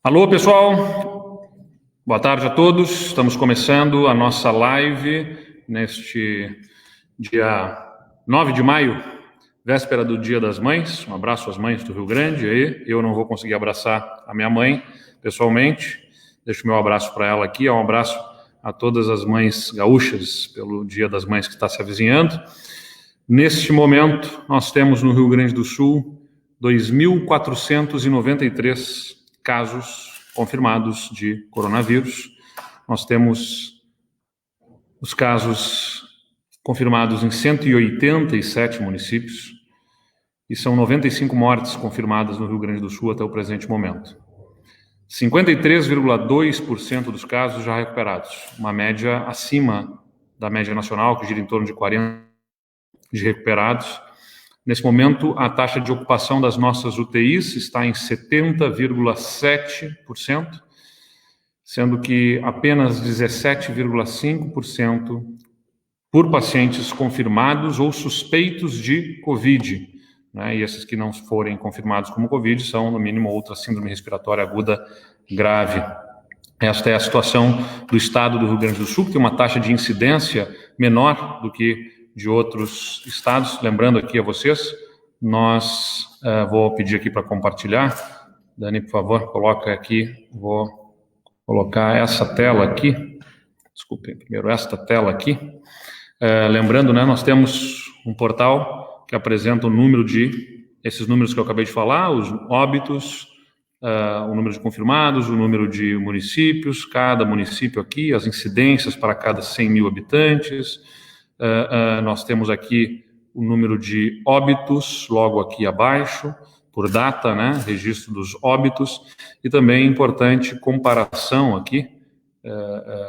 Alô, pessoal. Boa tarde a todos. Estamos começando a nossa live neste dia 9 de maio, véspera do Dia das Mães. Um abraço às mães do Rio Grande. Aí, eu não vou conseguir abraçar a minha mãe pessoalmente. Deixo meu abraço para ela aqui. Um abraço a todas as mães gaúchas pelo Dia das Mães que está se avizinhando. Neste momento, nós temos no Rio Grande do Sul 2.493 casos confirmados de coronavírus. Nós temos os casos confirmados em 187 municípios e são 95 mortes confirmadas no Rio Grande do Sul até o presente momento. 53,2% dos casos já recuperados, uma média acima da média nacional, que gira em torno de 40% de recuperados. Nesse momento, a taxa de ocupação das nossas UTIs está em 70,7%, sendo que apenas 17,5% por pacientes confirmados ou suspeitos de Covid, né? E esses que não forem confirmados como Covid são, no mínimo, outra síndrome respiratória aguda grave. Esta é a situação do estado do Rio Grande do Sul, que tem uma taxa de incidência menor do que de outros estados. Lembrando aqui a vocês, vou pedir aqui para compartilhar. Dani, por favor, coloca aqui. Vou colocar essa tela aqui. Desculpem, primeiro esta tela aqui. Lembrando, né, nós temos um portal que apresenta o número esses números que eu acabei de falar, os óbitos, o número de confirmados, o número de municípios, cada município aqui, as incidências para cada 100 mil habitantes. Nós temos aqui o número de óbitos, logo aqui abaixo, por data, né, registro dos óbitos, e também importante comparação aqui,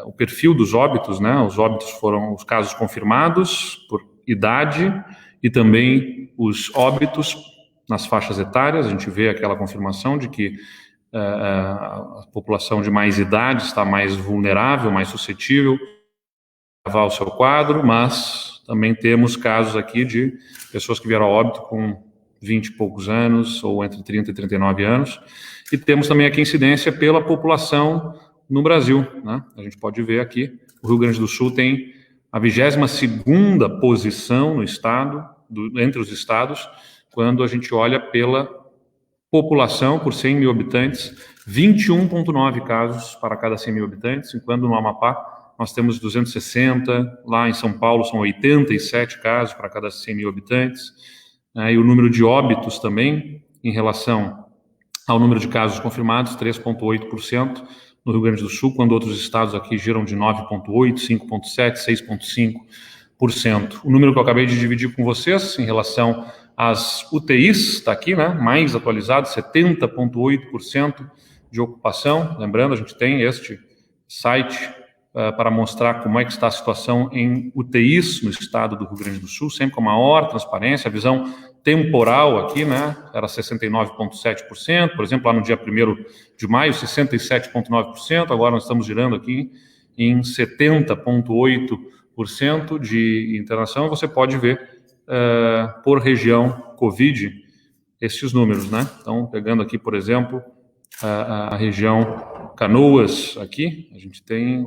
o perfil dos óbitos, né, os óbitos foram os casos confirmados por idade e também os óbitos nas faixas etárias. A gente vê aquela confirmação de que a população de mais idade está mais vulnerável, mais suscetível agravar o seu quadro, mas também temos casos aqui de pessoas que vieram a óbito com 20 e poucos anos, ou entre 30 e 39 anos, e temos também aqui incidência pela população no Brasil, né? A gente pode ver aqui, o Rio Grande do Sul tem a 22ª posição no estado, entre os estados, quando a gente olha pela população, por 100 mil habitantes, 21,9 casos para cada 100 mil habitantes, enquanto no Amapá nós temos 260, lá em São Paulo são 87 casos para cada 100 mil habitantes, e o número de óbitos também, em relação ao número de casos confirmados, 3,8% no Rio Grande do Sul, quando outros estados aqui giram de 9,8%, 5,7%, 6,5%. O número que eu acabei de dividir com vocês, em relação às UTIs, está aqui, né, mais atualizado, 70,8% de ocupação. Lembrando, a gente tem este site para mostrar como é que está a situação em UTIs no estado do Rio Grande do Sul, sempre com maior transparência. A visão temporal aqui, né, era 69,7%, por exemplo, lá no dia 1º de maio, 67,9%, agora nós estamos girando aqui em 70,8% de internação. Você pode ver por região Covid estes números, né? Então, pegando aqui, por exemplo, a região Canoas, aqui, a gente tem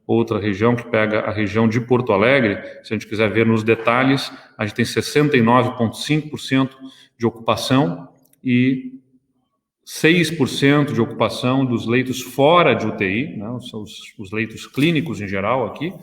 outra região que pega a região de Porto Alegre. Se a gente quiser ver nos detalhes, a gente tem 69,5% de ocupação e 6% de ocupação dos leitos fora de UTI, né, os leitos clínicos em geral aqui,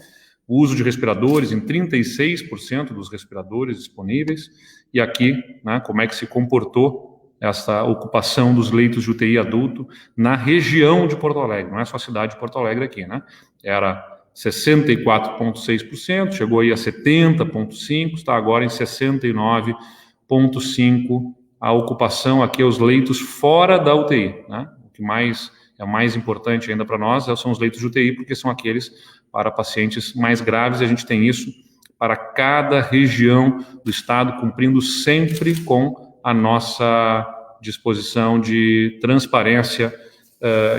o uso de respiradores em 36% dos respiradores disponíveis, e aqui, né, como é que se comportou essa ocupação dos leitos de UTI adulto na região de Porto Alegre, não é só a cidade de Porto Alegre aqui, né? Era 64,6%, chegou aí a 70,5%, está agora em 69,5% a ocupação aqui, os leitos fora da UTI, né? O que é mais importante ainda para nós são os leitos de UTI, porque são aqueles para pacientes mais graves, e a gente tem isso para cada região do estado, cumprindo sempre com a nossa disposição de transparência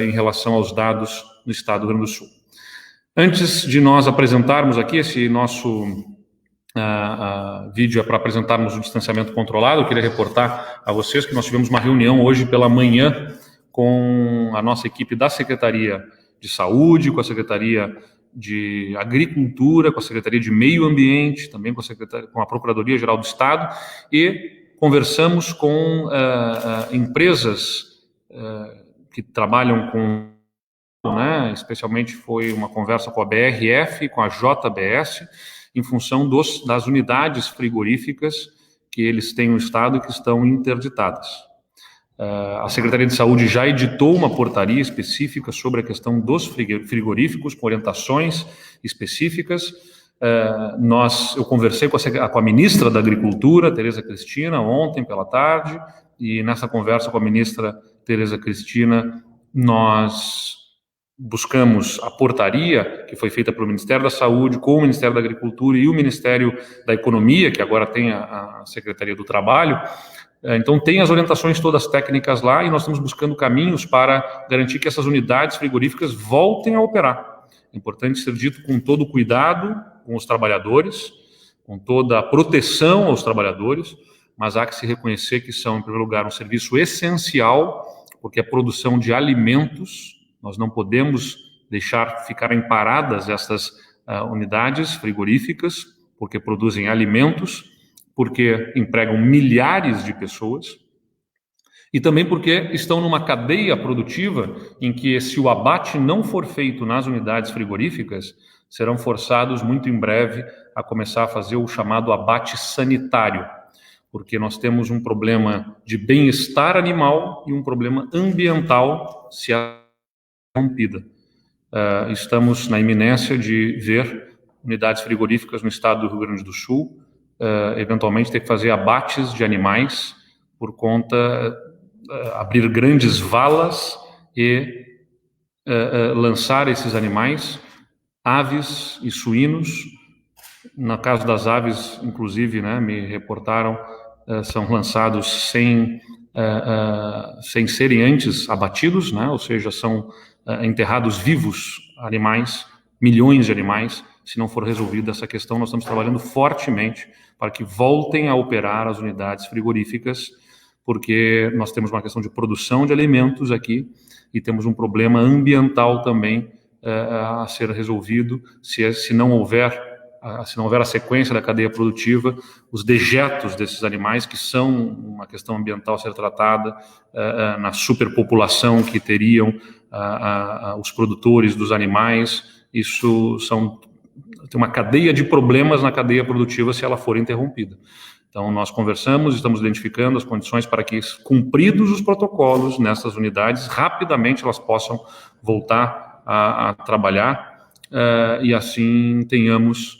em relação aos dados no estado do Rio Grande do Sul. Antes de nós apresentarmos aqui esse nosso vídeo para apresentarmos o distanciamento controlado, eu queria reportar a vocês que nós tivemos uma reunião hoje pela manhã com a nossa equipe da Secretaria de Saúde, com a Secretaria de Agricultura, com a Secretaria de Meio Ambiente, também com a Procuradoria-Geral do Estado, e conversamos com empresas que trabalham com, né, especialmente foi uma conversa com a BRF, com a JBS, em função das unidades frigoríficas que eles têm no Estado e que estão interditadas. A Secretaria de Saúde já editou uma portaria específica sobre a questão dos frigoríficos, com orientações específicas. Eu conversei com a ministra da Agricultura, Tereza Cristina, ontem pela tarde, e nessa conversa com a ministra Tereza Cristina, nós buscamos a portaria que foi feita pelo Ministério da Saúde, com o Ministério da Agricultura e o Ministério da Economia, que agora tem a Secretaria do Trabalho. Então, tem as orientações todas técnicas lá e nós estamos buscando caminhos para garantir que essas unidades frigoríficas voltem a operar. É importante ser dito com todo o cuidado com os trabalhadores, com toda a proteção aos trabalhadores, mas há que se reconhecer que são, em primeiro lugar, um serviço essencial, porque a produção de alimentos, nós não podemos deixar ficarem paradas essas unidades frigoríficas, porque produzem alimentos, porque empregam milhares de pessoas, e também porque estão numa cadeia produtiva em que, se o abate não for feito nas unidades frigoríficas, serão forçados muito em breve a começar a fazer o chamado abate sanitário, porque nós temos um problema de bem-estar animal e um problema ambiental se a rompida. Estamos na iminência de ver unidades frigoríficas no estado do Rio Grande do Sul eventualmente ter que fazer abates de animais por conta, abrir grandes valas e lançar esses animais, aves e suínos. No caso das aves, inclusive, né, me reportaram, são lançados sem serem antes abatidos, né, ou seja, são enterrados vivos animais, milhões de animais. Se não for resolvida essa questão, nós estamos trabalhando fortemente para que voltem a operar as unidades frigoríficas, porque nós temos uma questão de produção de alimentos aqui e temos um problema ambiental também a ser resolvido. Se não houver a sequência da cadeia produtiva, os dejetos desses animais, que são uma questão ambiental a ser tratada, na superpopulação que teriam os produtores dos animais, isso tem uma cadeia de problemas na cadeia produtiva se ela for interrompida. Então, nós conversamos, estamos identificando as condições para que, cumpridos os protocolos nessas unidades, rapidamente elas possam voltar a trabalhar e assim tenhamos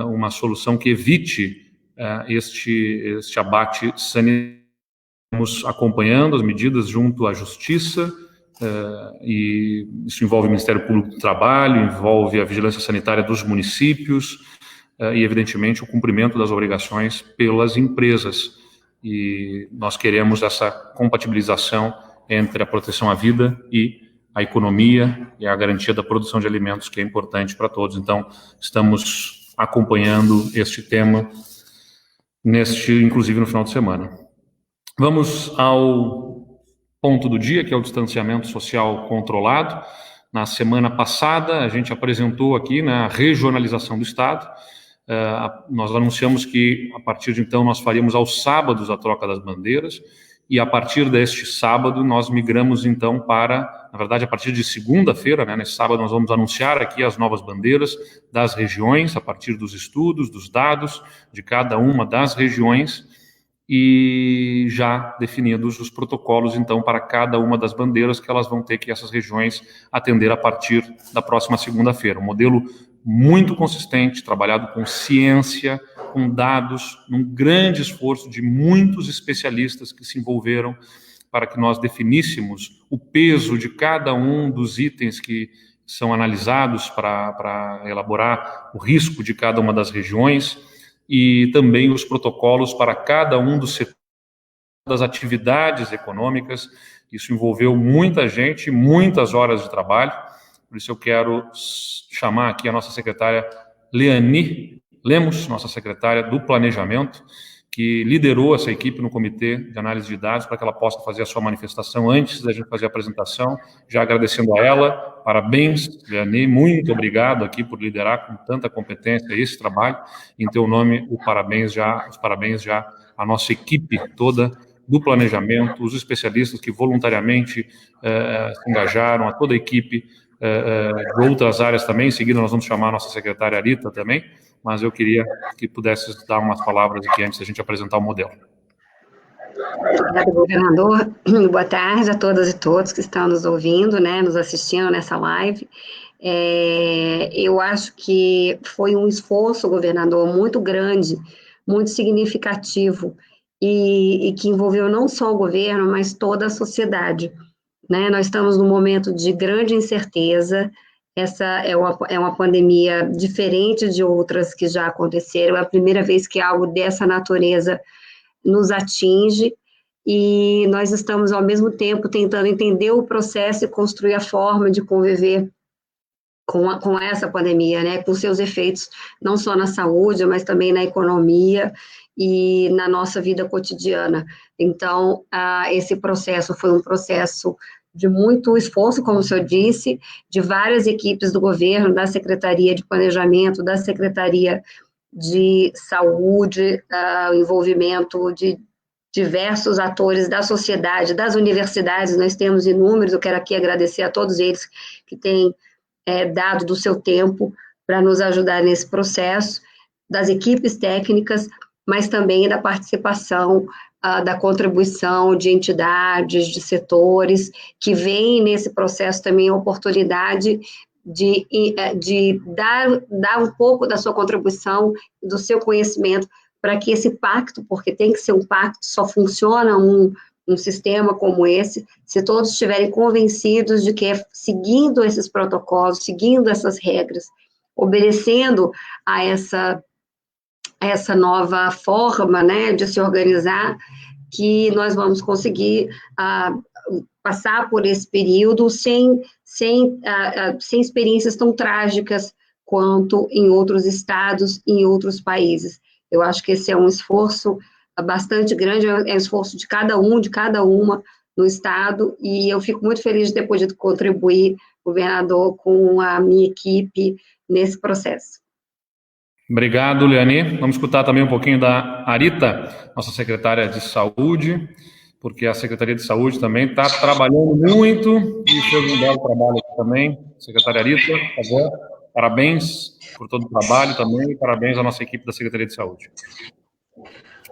uma solução que evite este abate sanitário. Estamos acompanhando as medidas junto à Justiça, e isso envolve o Ministério Público do Trabalho, envolve a vigilância sanitária dos municípios e, evidentemente, o cumprimento das obrigações pelas empresas. E nós queremos essa compatibilização entre a proteção à vida e a economia e a garantia da produção de alimentos, que é importante para todos. Então, estamos acompanhando este tema, inclusive no final de semana. Vamos ao ponto do dia, que é o distanciamento social controlado. Na semana passada, a gente apresentou aqui, né, a regionalização do Estado. Nós anunciamos que, a partir de então, nós faríamos aos sábados a troca das bandeiras, e a partir deste sábado, nós migramos, então, na verdade, a partir de segunda-feira, né, nesse sábado, nós vamos anunciar aqui as novas bandeiras das regiões, a partir dos estudos, dos dados de cada uma das regiões, e já definidos os protocolos, então, para cada uma das bandeiras que elas vão ter que essas regiões atender a partir da próxima segunda-feira. Um modelo muito consistente, trabalhado com ciência, com dados, num grande esforço de muitos especialistas que se envolveram para que nós definíssemos o peso de cada um dos itens que são analisados para elaborar o risco de cada uma das regiões, e também os protocolos para cada um dos setores das atividades econômicas. Isso envolveu muita gente, muitas horas de trabalho. Por isso eu quero chamar aqui a nossa secretária Leani Lemos, nossa secretária do Planejamento, que liderou essa equipe no Comitê de Análise de Dados para que ela possa fazer a sua manifestação antes da gente fazer a apresentação. Já agradecendo a ela, parabéns, Liane, muito obrigado aqui por liderar com tanta competência esse trabalho. Em teu nome, os parabéns já à nossa equipe toda do planejamento, os especialistas que voluntariamente se engajaram, a toda a equipe de outras áreas também. Em seguida, nós vamos chamar a nossa secretária Arita também, mas eu queria que pudesse dar umas palavras aqui antes da gente apresentar o modelo. Obrigada, governador. Boa tarde a todas e todos que estão nos ouvindo, né, nos assistindo nessa live. Eu acho que foi um esforço, governador, muito grande, muito significativo, e que envolveu não só o governo, mas toda a sociedade, né? Nós estamos num momento de grande incerteza. Essa é uma pandemia diferente de outras que já aconteceram, é a primeira vez que algo dessa natureza nos atinge, e nós estamos, ao mesmo tempo, tentando entender o processo e construir a forma de conviver com essa pandemia, né, com seus efeitos, não só na saúde, mas também na economia e na nossa vida cotidiana. Então, esse processo foi um processo de muito esforço, como o senhor disse, de várias equipes do governo, da Secretaria de Planejamento, da Secretaria de Saúde, o envolvimento de diversos atores da sociedade, das universidades. Nós temos inúmeros. Eu quero aqui agradecer a todos eles que têm dado do seu tempo para nos ajudar nesse processo, das equipes técnicas, mas também da participação, da contribuição de entidades, de setores, que veem nesse processo também a oportunidade de dar um pouco da sua contribuição, do seu conhecimento, para que esse pacto, porque tem que ser um pacto, só funciona um sistema como esse, se todos estiverem convencidos de que é seguindo esses protocolos, seguindo essas regras, obedecendo a essa nova forma, né, de se organizar, que nós vamos conseguir passar por esse período sem experiências tão trágicas quanto em outros estados, em outros países. Eu acho que esse é um esforço bastante grande, é um esforço de cada um, de cada uma no estado, e eu fico muito feliz de ter podido contribuir, governador, com a minha equipe nesse processo. Obrigado, Liane. Vamos escutar também um pouquinho da Arita, nossa secretária de Saúde, porque a Secretaria de Saúde também está trabalhando muito e fez um belo trabalho aqui também. Secretária Arita, por favor, parabéns por todo o trabalho também e parabéns à nossa equipe da Secretaria de Saúde.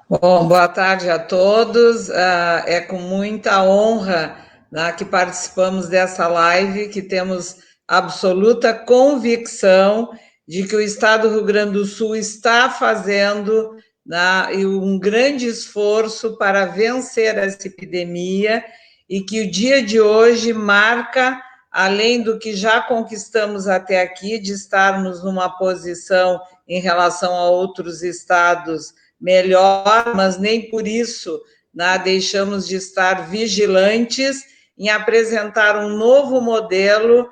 Bom, boa tarde a todos. É com muita honra, né, que participamos dessa live, que temos absoluta convicção de que o Estado do Rio Grande do Sul está fazendo, né, um grande esforço para vencer essa epidemia, e que o dia de hoje marca, além do que já conquistamos até aqui, de estarmos numa posição em relação a outros estados melhor, mas nem por isso, né, deixamos de estar vigilantes em apresentar um novo modelo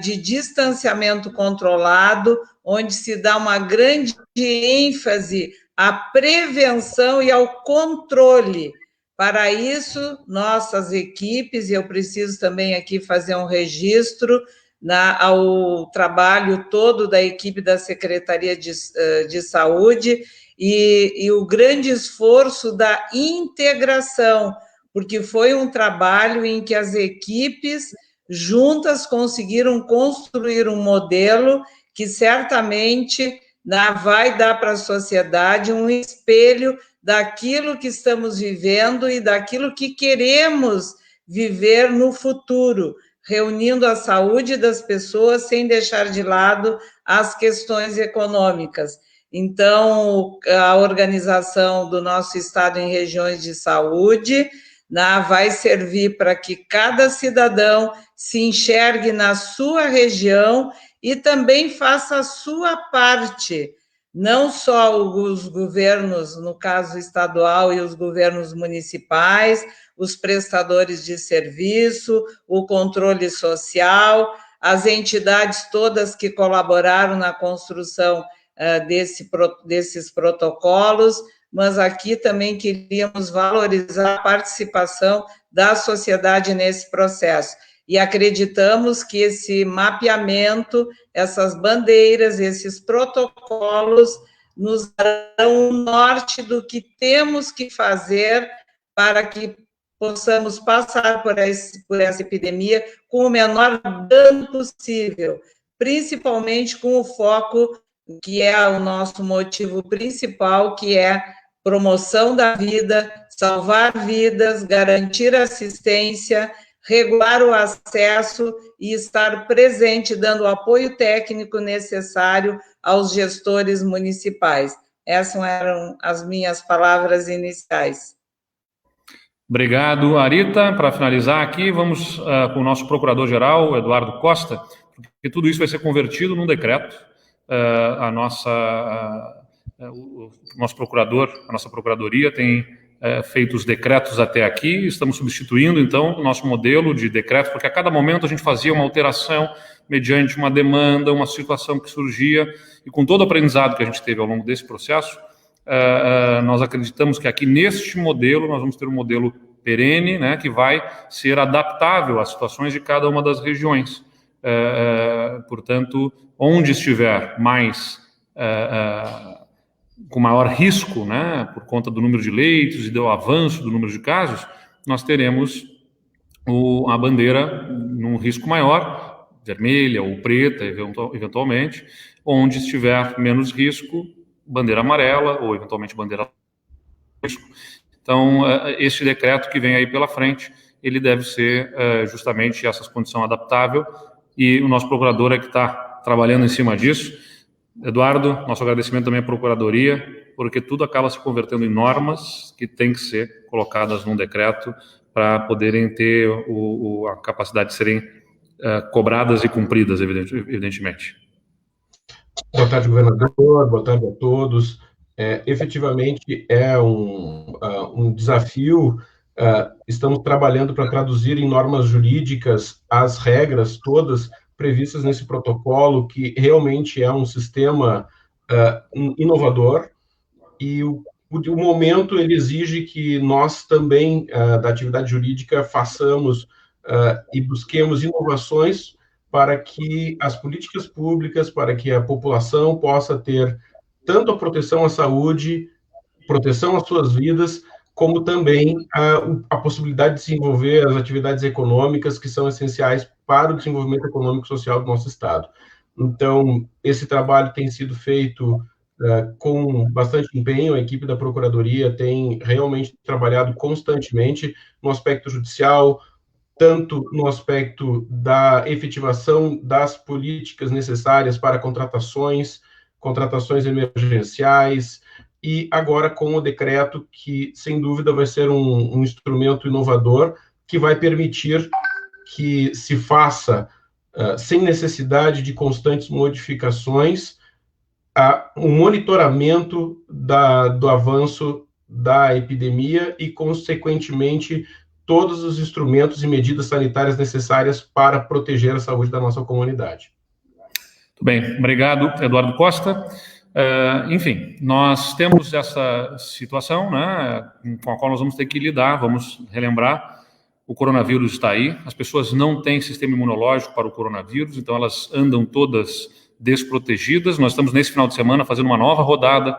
de distanciamento controlado, onde se dá uma grande ênfase à prevenção e ao controle. Para isso, nossas equipes, e eu preciso também aqui fazer um registro ao trabalho todo da equipe da Secretaria de Saúde, e o grande esforço da integração, porque foi um trabalho em que as equipes juntas conseguiram construir um modelo que certamente vai dar para a sociedade um espelho daquilo que estamos vivendo e daquilo que queremos viver no futuro, reunindo a saúde das pessoas sem deixar de lado as questões econômicas. Então, a organização do nosso estado em regiões de saúde vai servir para que cada cidadão se enxergue na sua região e também faça a sua parte, não só os governos, no caso estadual, e os governos municipais, os prestadores de serviço, o controle social, as entidades todas que colaboraram na construção desses protocolos, mas aqui também queríamos valorizar a participação da sociedade nesse processo. E acreditamos que esse mapeamento, essas bandeiras, esses protocolos, nos darão um norte do que temos que fazer para que possamos passar por essa epidemia com o menor dano possível, principalmente com o foco que é o nosso motivo principal, que é promoção da vida, salvar vidas, garantir assistência, regular o acesso e estar presente, dando o apoio técnico necessário aos gestores municipais. Essas eram as minhas palavras iniciais. Obrigado, Arita. Para finalizar aqui, vamos com o nosso procurador-geral, Eduardo Costa, porque tudo isso vai ser convertido num decreto. O nosso procurador, a nossa procuradoria tem feito os decretos até aqui, estamos substituindo, então, o nosso modelo de decreto, porque a cada momento a gente fazia uma alteração mediante uma demanda, uma situação que surgia, e com todo o aprendizado que a gente teve ao longo desse processo, nós acreditamos que aqui neste modelo, nós vamos ter um modelo perene, né, que vai ser adaptável às situações de cada uma das regiões. Portanto, onde estiver mais com maior risco, né, por conta do número de leitos e do avanço do número de casos, nós teremos a bandeira num risco maior, vermelha ou preta, eventualmente, onde estiver menos risco, bandeira amarela ou, eventualmente, bandeira risco. Então, este decreto que vem aí pela frente, ele deve ser justamente essa condição adaptável, e o nosso procurador é que está trabalhando em cima disso. Eduardo, nosso agradecimento também à Procuradoria, porque tudo acaba se convertendo em normas que têm que ser colocadas num decreto para poderem ter a capacidade de serem cobradas e cumpridas, evidentemente. Boa tarde, governador, boa tarde a todos. Efetivamente, é um desafio. Estamos trabalhando para traduzir em normas jurídicas as regras todas previstas nesse protocolo, que realmente é um sistema inovador, e o momento ele exige que nós também, da atividade jurídica, façamos e busquemos inovações para que as políticas públicas, para que a população possa ter tanto a proteção à saúde, proteção às suas vidas, como também a possibilidade de desenvolver as atividades econômicas que são essenciais para o desenvolvimento econômico e social do nosso Estado. Então, esse trabalho tem sido feito com bastante empenho, a equipe da Procuradoria tem realmente trabalhado constantemente no aspecto judicial, tanto no aspecto da efetivação das políticas necessárias para contratações emergenciais, e agora com o decreto, que sem dúvida vai ser um instrumento inovador, que vai permitir que se faça, sem necessidade de constantes modificações, um monitoramento do avanço da epidemia e, consequentemente, todos os instrumentos e medidas sanitárias necessárias para proteger a saúde da nossa comunidade. Muito bem, obrigado, Eduardo Costa. Enfim, nós temos essa situação, né, com a qual nós vamos ter que lidar. Vamos relembrar, o coronavírus está aí, as pessoas não têm sistema imunológico para o coronavírus, então elas andam todas desprotegidas. Nós estamos, nesse final de semana, fazendo uma nova rodada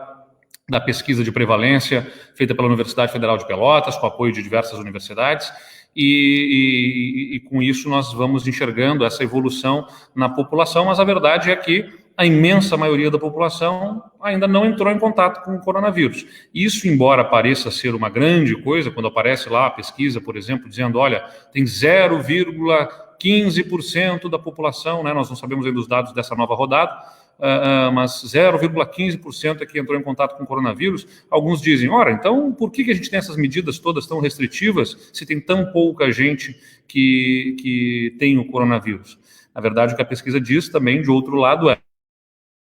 da pesquisa de prevalência feita pela Universidade Federal de Pelotas, com apoio de diversas universidades, e com isso nós vamos enxergando essa evolução na população, mas a verdade é que a imensa maioria da população ainda não entrou em contato com o coronavírus. Isso, embora pareça ser uma grande coisa, quando aparece lá a pesquisa, por exemplo, dizendo, olha, tem 0,15% da população, né, nós não sabemos ainda os dados dessa nova rodada, mas 0,15% é que entrou em contato com o coronavírus. Alguns dizem, ora, então por que a gente tem essas medidas todas tão restritivas se tem tão pouca gente que tem o coronavírus? Na verdade, o que a pesquisa diz também, de outro lado, é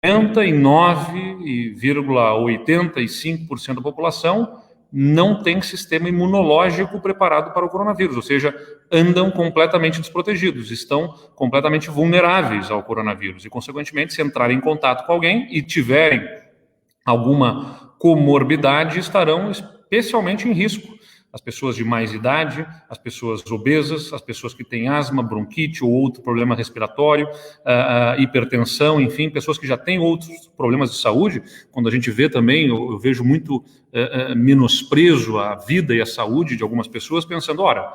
99,85% da população não tem sistema imunológico preparado para o coronavírus, ou seja, andam completamente desprotegidos, estão completamente vulneráveis ao coronavírus e, consequentemente, se entrarem em contato com alguém e tiverem alguma comorbidade estarão especialmente em risco. As pessoas de mais idade, as pessoas obesas, as pessoas que têm asma, bronquite ou outro problema respiratório, hipertensão, enfim, pessoas que já têm outros problemas de saúde. Quando a gente vê também, eu vejo muito menosprezo à vida e à saúde de algumas pessoas, pensando, ora,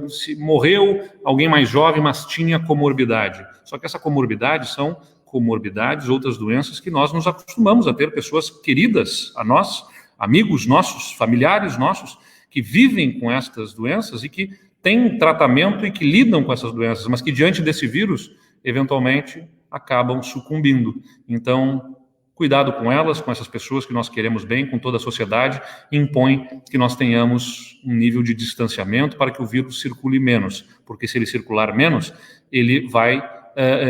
se morreu alguém mais jovem, mas tinha comorbidade. Só que essa comorbidade são comorbidades, outras doenças que nós nos acostumamos a ter, pessoas queridas a nós, amigos nossos, familiares nossos, que vivem com estas doenças e que têm tratamento e que lidam com essas doenças, mas que diante desse vírus, eventualmente, acabam sucumbindo. Então, cuidado com elas, com essas pessoas que nós queremos bem, com toda a sociedade, impõe que nós tenhamos um nível de distanciamento para que o vírus circule menos, porque se ele circular menos, ele vai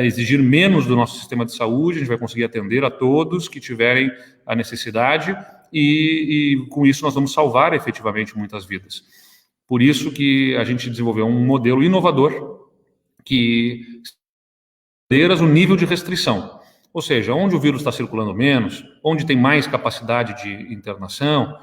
exigir menos do nosso sistema de saúde, a gente vai conseguir atender a todos que tiverem a necessidade, e com isso nós vamos salvar efetivamente muitas vidas. Por isso que a gente desenvolveu um modelo inovador que o nível de restrição, ou seja, onde o vírus está circulando menos, onde tem mais capacidade de internação,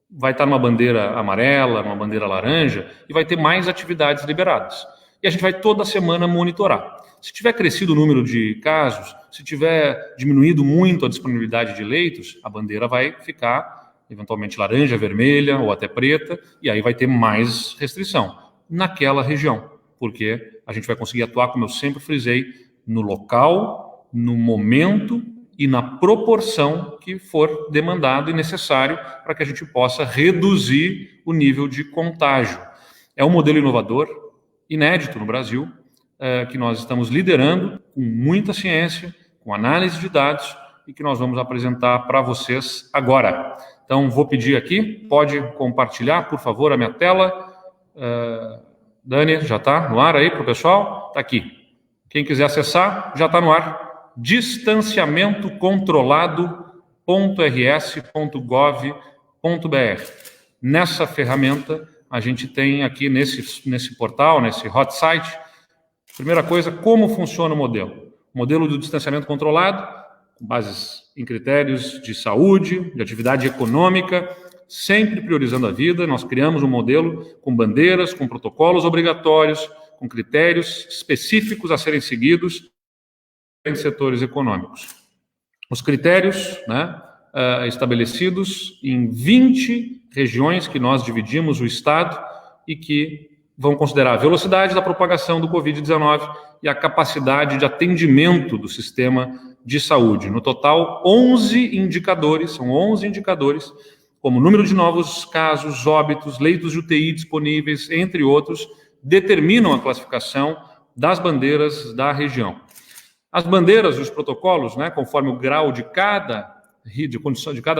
vai estar numa bandeira amarela, numa bandeira laranja, e vai ter mais atividades liberadas. E a gente vai toda semana monitorar. Se tiver crescido o número de casos, se tiver diminuído muito a disponibilidade de leitos, a bandeira vai ficar, eventualmente, laranja, vermelha ou até preta, e aí vai ter mais restrição naquela região, porque a gente vai conseguir atuar, como eu sempre frisei, no local, no momento e na proporção que for demandado e necessário para que a gente possa reduzir o nível de contágio. É um modelo inovador, inédito no Brasil, que nós estamos liderando com muita ciência, com análise de dados e que nós vamos apresentar para vocês agora. Então, vou pedir aqui, pode compartilhar, por favor, a minha tela. Dani, já está no ar aí para o pessoal? Está aqui. Quem quiser acessar, já está no ar. distanciamentocontrolado.rs.gov.br. Nessa ferramenta, a gente tem aqui nesse portal, nesse hot site, primeira coisa, como funciona o modelo. O modelo do distanciamento controlado, com bases em critérios de saúde, de atividade econômica, sempre priorizando a vida. Nós criamos um modelo com bandeiras, com protocolos obrigatórios, com critérios específicos a serem seguidos em setores econômicos. Os critérios, estabelecidos em 20 regiões que nós dividimos o Estado e que vão considerar a velocidade da propagação do Covid-19 e a capacidade de atendimento do sistema de saúde. No total, 11 indicadores, são 11 indicadores, como número de novos casos, óbitos, leitos de UTI disponíveis, entre outros, determinam a classificação das bandeiras da região. As bandeiras e os protocolos, conforme o grau de cada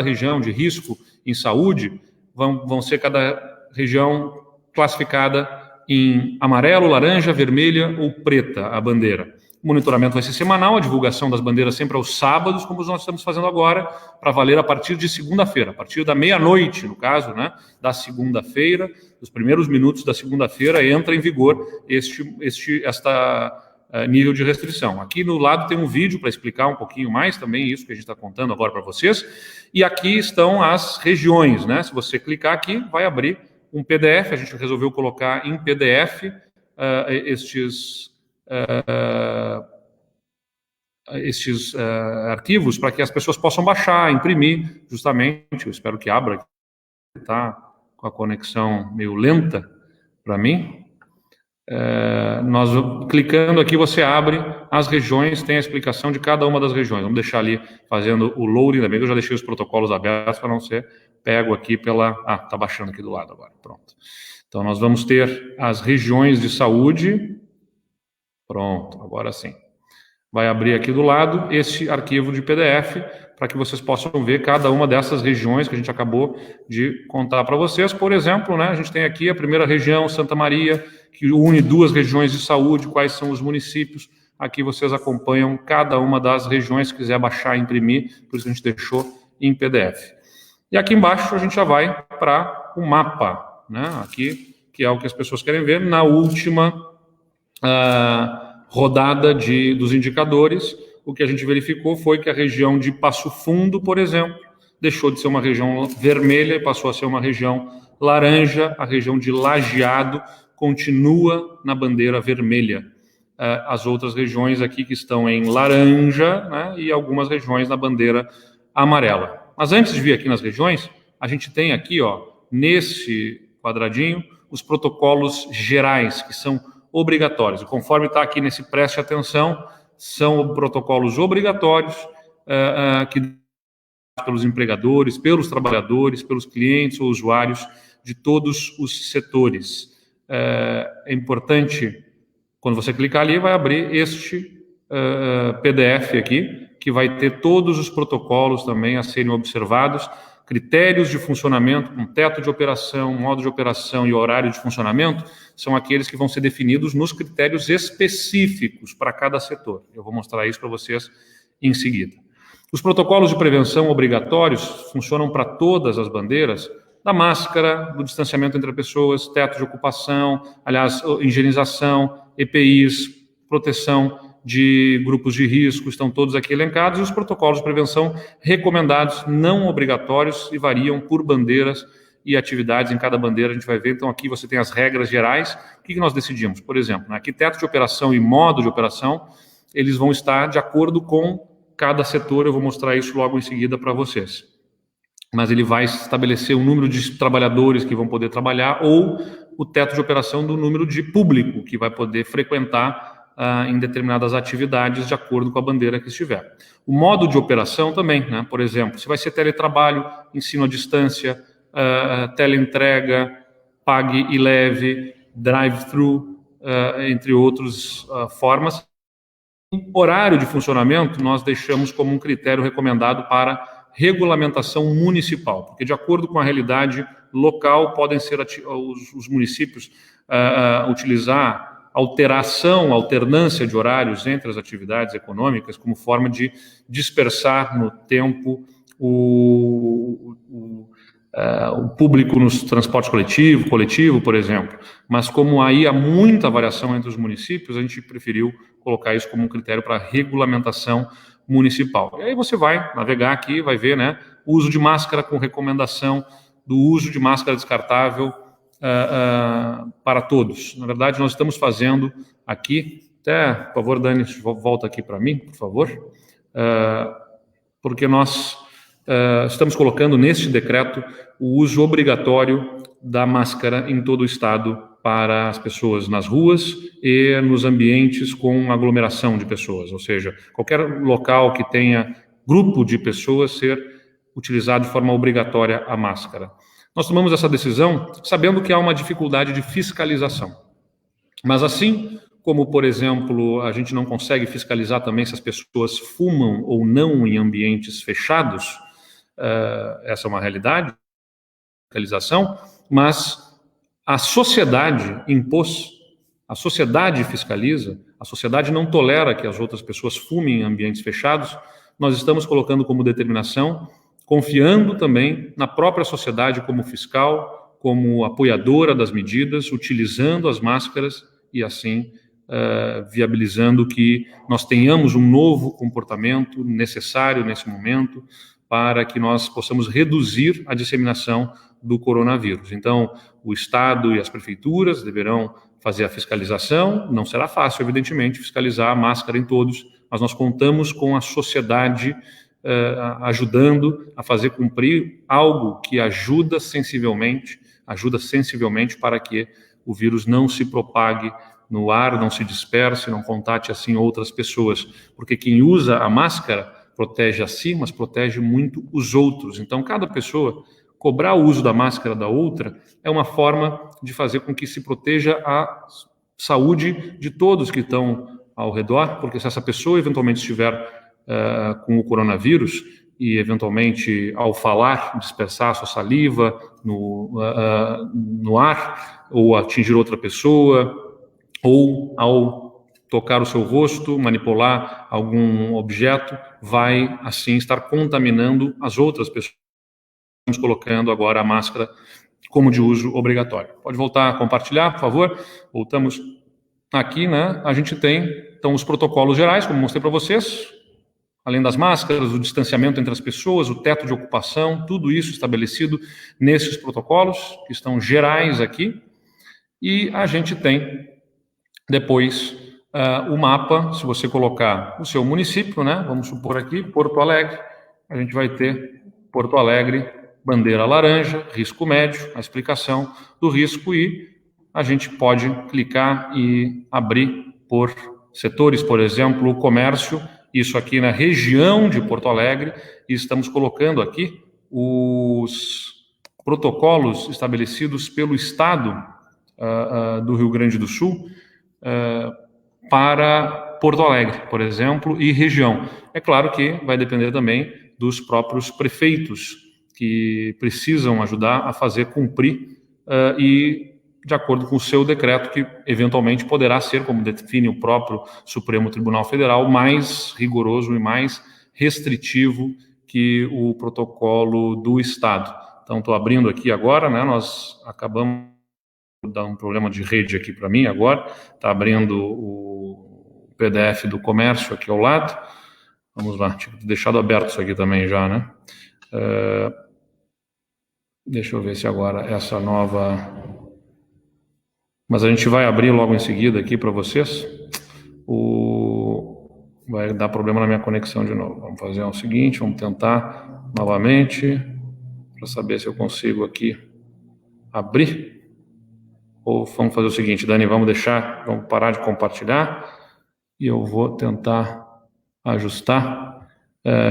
região de risco em saúde, vão ser cada região classificada em amarelo, laranja, vermelha ou preta a bandeira. O monitoramento vai ser semanal, a divulgação das bandeiras sempre aos sábados, como nós estamos fazendo agora, para valer a partir de segunda-feira, a partir da meia-noite, no caso, da segunda-feira, os primeiros minutos da segunda-feira entra em vigor esta nível de restrição. Aqui no lado tem um vídeo para explicar um pouquinho mais também isso que a gente está contando agora para vocês, e aqui estão as regiões, Se você clicar aqui, vai abrir um PDF, a gente resolveu colocar em PDF estes arquivos para que as pessoas possam baixar, imprimir, justamente. Eu espero que abra, está com a conexão meio lenta para mim. Nós clicando aqui, você abre as regiões, tem a explicação de cada uma das regiões. Vamos deixar ali fazendo o loading também. Eu já deixei os protocolos abertos para não ser pego aqui pela... está baixando aqui do lado agora, pronto. Então, nós vamos ter as regiões de saúde. Pronto, agora sim. Vai abrir aqui do lado esse arquivo de PDF para que vocês possam ver cada uma dessas regiões que a gente acabou de contar para vocês. Por exemplo, a gente tem aqui a primeira região, Santa Maria, que une duas regiões de saúde, quais são os municípios. Aqui vocês acompanham cada uma das regiões, se quiser baixar e imprimir, por isso a gente deixou em PDF. E aqui embaixo a gente já vai para o mapa, aqui, que é o que as pessoas querem ver, na última rodada dos indicadores. O que a gente verificou foi que a região de Passo Fundo, por exemplo, deixou de ser uma região vermelha e passou a ser uma região laranja. A região de Lajeado continua na bandeira vermelha. As outras regiões aqui que estão em laranja, né, e algumas regiões na bandeira amarela. Mas antes de vir aqui nas regiões, a gente tem aqui, ó, nesse quadradinho, os protocolos gerais, que são obrigatórios. E conforme está aqui nesse preste atenção, são protocolos obrigatórios que pelos empregadores, pelos trabalhadores, pelos clientes ou usuários de todos os setores. É importante, quando você clicar ali, vai abrir este PDF aqui, que vai ter todos os protocolos também a serem observados, critérios de funcionamento, com teto de operação, modo de operação e horário de funcionamento, são aqueles que vão ser definidos nos critérios específicos para cada setor. Eu vou mostrar isso para vocês em seguida. Os protocolos de prevenção obrigatórios funcionam para todas as bandeiras, da máscara, do distanciamento entre pessoas, teto de ocupação, aliás, higienização, EPIs, proteção de grupos de risco, estão todos aqui elencados, e os protocolos de prevenção recomendados, não obrigatórios, e variam por bandeiras e atividades. Em cada bandeira a gente vai ver. Então aqui você tem as regras gerais. O que nós decidimos? Por exemplo, aqui teto de operação e modo de operação, eles vão estar de acordo com cada setor. Eu vou mostrar isso logo em seguida para vocês. Mas ele vai estabelecer o número de trabalhadores que vão poder trabalhar ou o teto de operação do número de público que vai poder frequentar em determinadas atividades de acordo com a bandeira que estiver. O modo de operação também, né? Por exemplo, se vai ser teletrabalho, ensino à distância, teleentrega, pague e leve, drive-thru, entre outras formas. O horário de funcionamento nós deixamos como um critério recomendado para regulamentação municipal, porque de acordo com a realidade local podem ser os municípios utilizar alternância de horários entre as atividades econômicas como forma de dispersar no tempo o público nos transportes coletivo, por exemplo. Mas como aí há muita variação entre os municípios, a gente preferiu colocar isso como um critério para regulamentação municipal. E aí você vai navegar aqui, vai ver, né, o uso de máscara com recomendação do uso de máscara descartável para todos. Na verdade, nós estamos fazendo aqui, por favor, Dani, volta aqui para mim, por favor, porque nós estamos colocando neste decreto o uso obrigatório da máscara em todo o estado para as pessoas nas ruas e nos ambientes com aglomeração de pessoas, ou seja, qualquer local que tenha grupo de pessoas ser utilizado de forma obrigatória a máscara. Nós tomamos essa decisão sabendo que há uma dificuldade de fiscalização. Mas assim como, por exemplo, a gente não consegue fiscalizar também se as pessoas fumam ou não em ambientes fechados, essa é uma realidade, fiscalização, mas a sociedade impôs, a sociedade fiscaliza, a sociedade não tolera que as outras pessoas fumem em ambientes fechados. Nós estamos colocando como determinação, confiando também na própria sociedade como fiscal, como apoiadora das medidas, utilizando as máscaras e assim viabilizando que nós tenhamos um novo comportamento necessário nesse momento para que nós possamos reduzir a disseminação do coronavírus. Então, o Estado e as prefeituras deverão fazer a fiscalização. Não será fácil, evidentemente, fiscalizar a máscara em todos, mas nós contamos com a sociedade ajudando a fazer cumprir algo que ajuda sensivelmente para que o vírus não se propague no ar, não se disperse, não contate assim outras pessoas, porque quem usa a máscara protege a si, mas protege muito os outros. Então, cada pessoa cobrar o uso da máscara da outra é uma forma de fazer com que se proteja a saúde de todos que estão ao redor, porque se essa pessoa eventualmente estiver com o coronavírus e eventualmente ao falar dispersar a sua saliva no ar ou atingir outra pessoa ou ao tocar o seu rosto, manipular algum objeto, vai assim estar contaminando as outras pessoas. Estamos colocando agora a máscara como de uso obrigatório. Pode voltar a compartilhar, por favor? Voltamos aqui, né? A gente tem, então, os protocolos gerais, como mostrei para vocês. além das máscaras, o distanciamento entre as pessoas, o teto de ocupação, tudo isso estabelecido nesses protocolos, que estão gerais aqui, e a gente tem depois o mapa. Se você colocar o seu município, né, vamos supor aqui, Porto Alegre, a gente vai ter Porto Alegre, bandeira laranja, risco médio, a explicação do risco, e a gente pode clicar e abrir por setores, por exemplo, o comércio, isso aqui na região de Porto Alegre, e estamos colocando aqui os protocolos estabelecidos pelo Estado do Rio Grande do Sul para Porto Alegre, por exemplo, e região. É claro que vai depender também dos próprios prefeitos, que precisam ajudar a fazer cumprir e de acordo com o seu decreto, que eventualmente poderá ser, como define o próprio Supremo Tribunal Federal, mais rigoroso e mais restritivo que o protocolo do Estado. Então, estou abrindo aqui agora, né, nós acabamos de dar um problema de rede aqui para mim agora, está abrindo o PDF do comércio aqui ao lado. Vamos lá, tinha deixado aberto isso aqui também já, né? Deixa eu ver se agora essa nova... Mas a gente vai abrir logo em seguida aqui para vocês. Vai dar problema na minha conexão de novo. Vamos fazer o seguinte, vamos tentar novamente, para saber se eu consigo aqui abrir. Ou vamos fazer o seguinte, Dani, vamos parar de compartilhar, e eu vou tentar ajustar.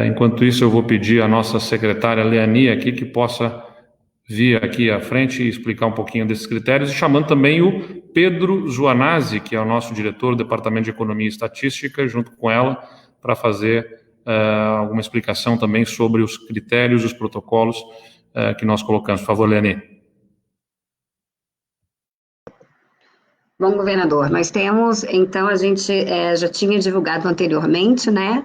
Enquanto isso, eu vou pedir à nossa secretária Leani aqui que possa vir aqui à frente e explicar um pouquinho desses critérios, e chamando também o Pedro Zuanazzi, que é o nosso diretor do Departamento de Economia e Estatística, junto com ela, para fazer alguma explicação também sobre os critérios, os protocolos que nós colocamos. Por favor, Leani. Bom, governador, nós temos, então, a gente já tinha divulgado anteriormente, né,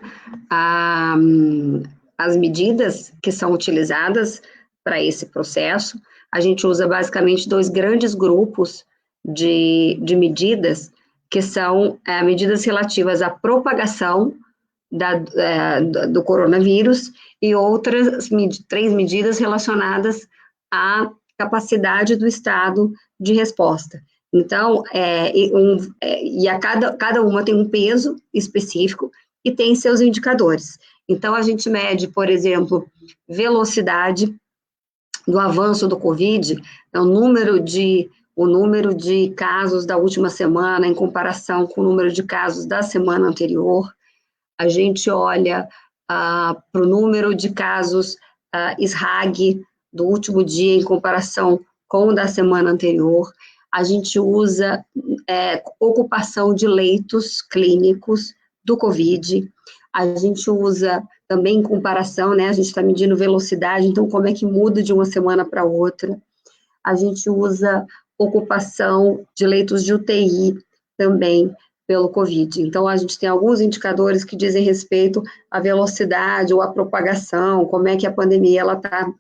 as medidas que são utilizadas para esse processo. A gente usa basicamente 2 grandes grupos de medidas, que são medidas relativas à propagação do coronavírus, e outras 3 medidas relacionadas à capacidade do Estado de resposta. Então, cada uma tem um peso específico e tem seus indicadores. Então, a gente mede, por exemplo, velocidade do avanço do Covid, o número de casos da última semana em comparação com o número de casos da semana anterior. A gente olha para o número de casos SRAG do último dia em comparação com o da semana anterior. A gente usa ocupação de leitos clínicos do Covid. A gente usa também em comparação, né, a gente está medindo velocidade, então como é que muda de uma semana para outra. A gente usa ocupação de leitos de UTI também pelo Covid. Então, a gente tem alguns indicadores que dizem respeito à velocidade ou à propagação, como é que a pandemia está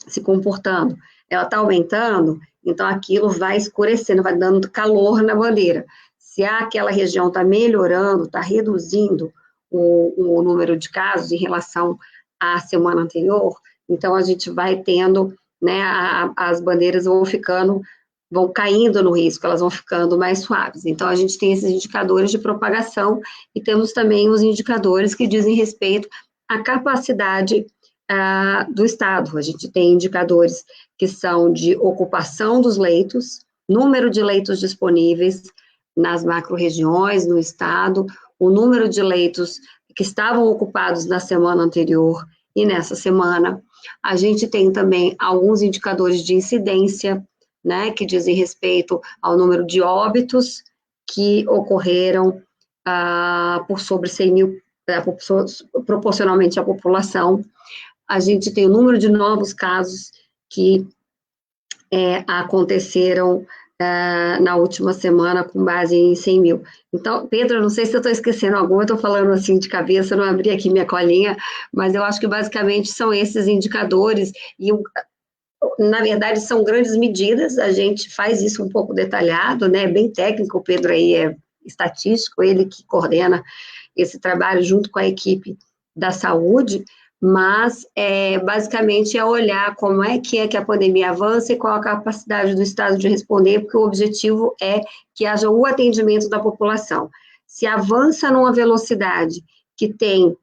se comportando. Ela está aumentando, então aquilo vai escurecendo, vai dando calor na bandeira. Se aquela região está melhorando, está reduzindo o número de casos em relação à semana anterior, então a gente vai tendo, né, as bandeiras vão caindo no risco, elas vão ficando mais suaves. Então a gente tem esses indicadores de propagação e temos também os indicadores que dizem respeito à capacidade do Estado. A gente tem indicadores que são de ocupação dos leitos, número de leitos disponíveis nas macro-regiões, no Estado, o número de leitos que estavam ocupados na semana anterior e nessa semana. A gente tem também alguns indicadores de incidência, né, que dizem respeito ao número de óbitos que ocorreram por sobre 100 mil, proporcionalmente à população. A gente tem o número de novos casos que aconteceram na última semana, com base em 100 mil. Então, Pedro, eu não sei se eu estou esquecendo alguma, eu estou falando assim de cabeça, não abri aqui minha colinha, mas eu acho que basicamente são esses indicadores, e na verdade são grandes medidas, a gente faz isso um pouco detalhado, né, bem técnico, o Pedro aí é estatístico, ele que coordena esse trabalho junto com a equipe da saúde, mas basicamente é olhar como é que a pandemia avança e qual a capacidade do Estado de responder, porque o objetivo é que haja o atendimento da população. Se avança numa velocidade que tem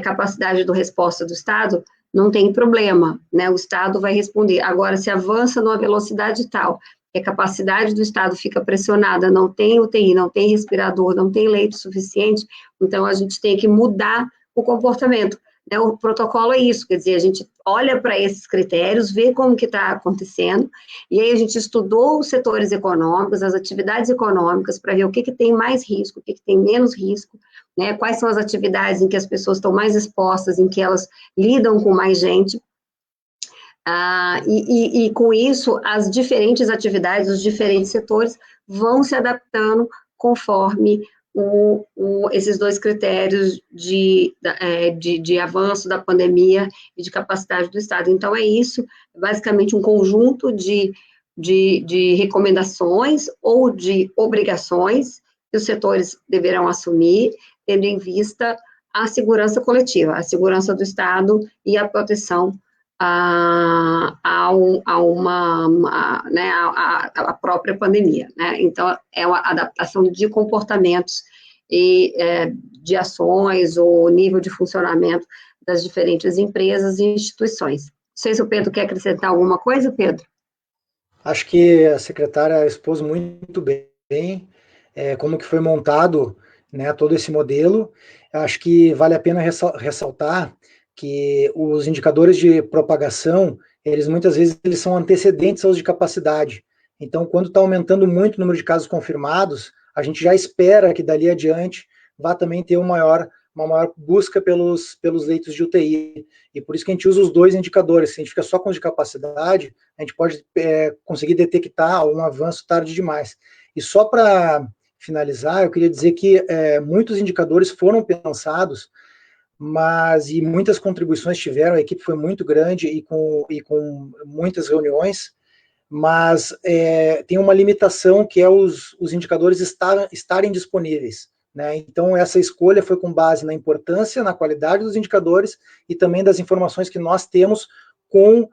capacidade de resposta do Estado, não tem problema, né? O Estado vai responder. Agora, se avança numa velocidade tal que a capacidade do Estado fica pressionada, não tem UTI, não tem respirador, não tem leito suficiente, então a gente tem que mudar o comportamento. Né? O protocolo é isso, quer dizer, a gente olha para esses critérios, vê como que está acontecendo, e aí a gente estudou os setores econômicos, as atividades econômicas, para ver o que tem mais risco, o que tem menos risco, né? Quais são as atividades em que as pessoas estão mais expostas, em que elas lidam com mais gente, e com isso, as diferentes atividades, os diferentes setores vão se adaptando conforme esses dois critérios de avanço da pandemia e de capacidade do Estado. Então, é isso, basicamente um conjunto de recomendações ou de obrigações que os setores deverão assumir, tendo em vista a segurança coletiva, a segurança do Estado e a proteção a própria pandemia, né? Então, é uma adaptação de comportamentos e de ações ou nível de funcionamento das diferentes empresas e instituições. Não sei se o Pedro quer acrescentar alguma coisa, Pedro? Acho que a secretária expôs muito bem como que foi montado, né, todo esse modelo. Acho que vale a pena ressaltar que os indicadores de propagação, eles muitas vezes eles são antecedentes aos de capacidade. Então, quando está aumentando muito o número de casos confirmados, a gente já espera que dali adiante vá também ter uma maior busca pelos leitos de UTI. E por isso que a gente usa os dois indicadores. Se a gente fica só com os de capacidade, a gente pode conseguir detectar um avanço tarde demais. E só para finalizar, eu queria dizer que muitos indicadores foram pensados, e muitas contribuições tiveram, a equipe foi muito grande e com muitas reuniões, mas tem uma limitação que é os indicadores estarem disponíveis, né? Então, essa escolha foi com base na importância, na qualidade dos indicadores e também das informações que nós temos com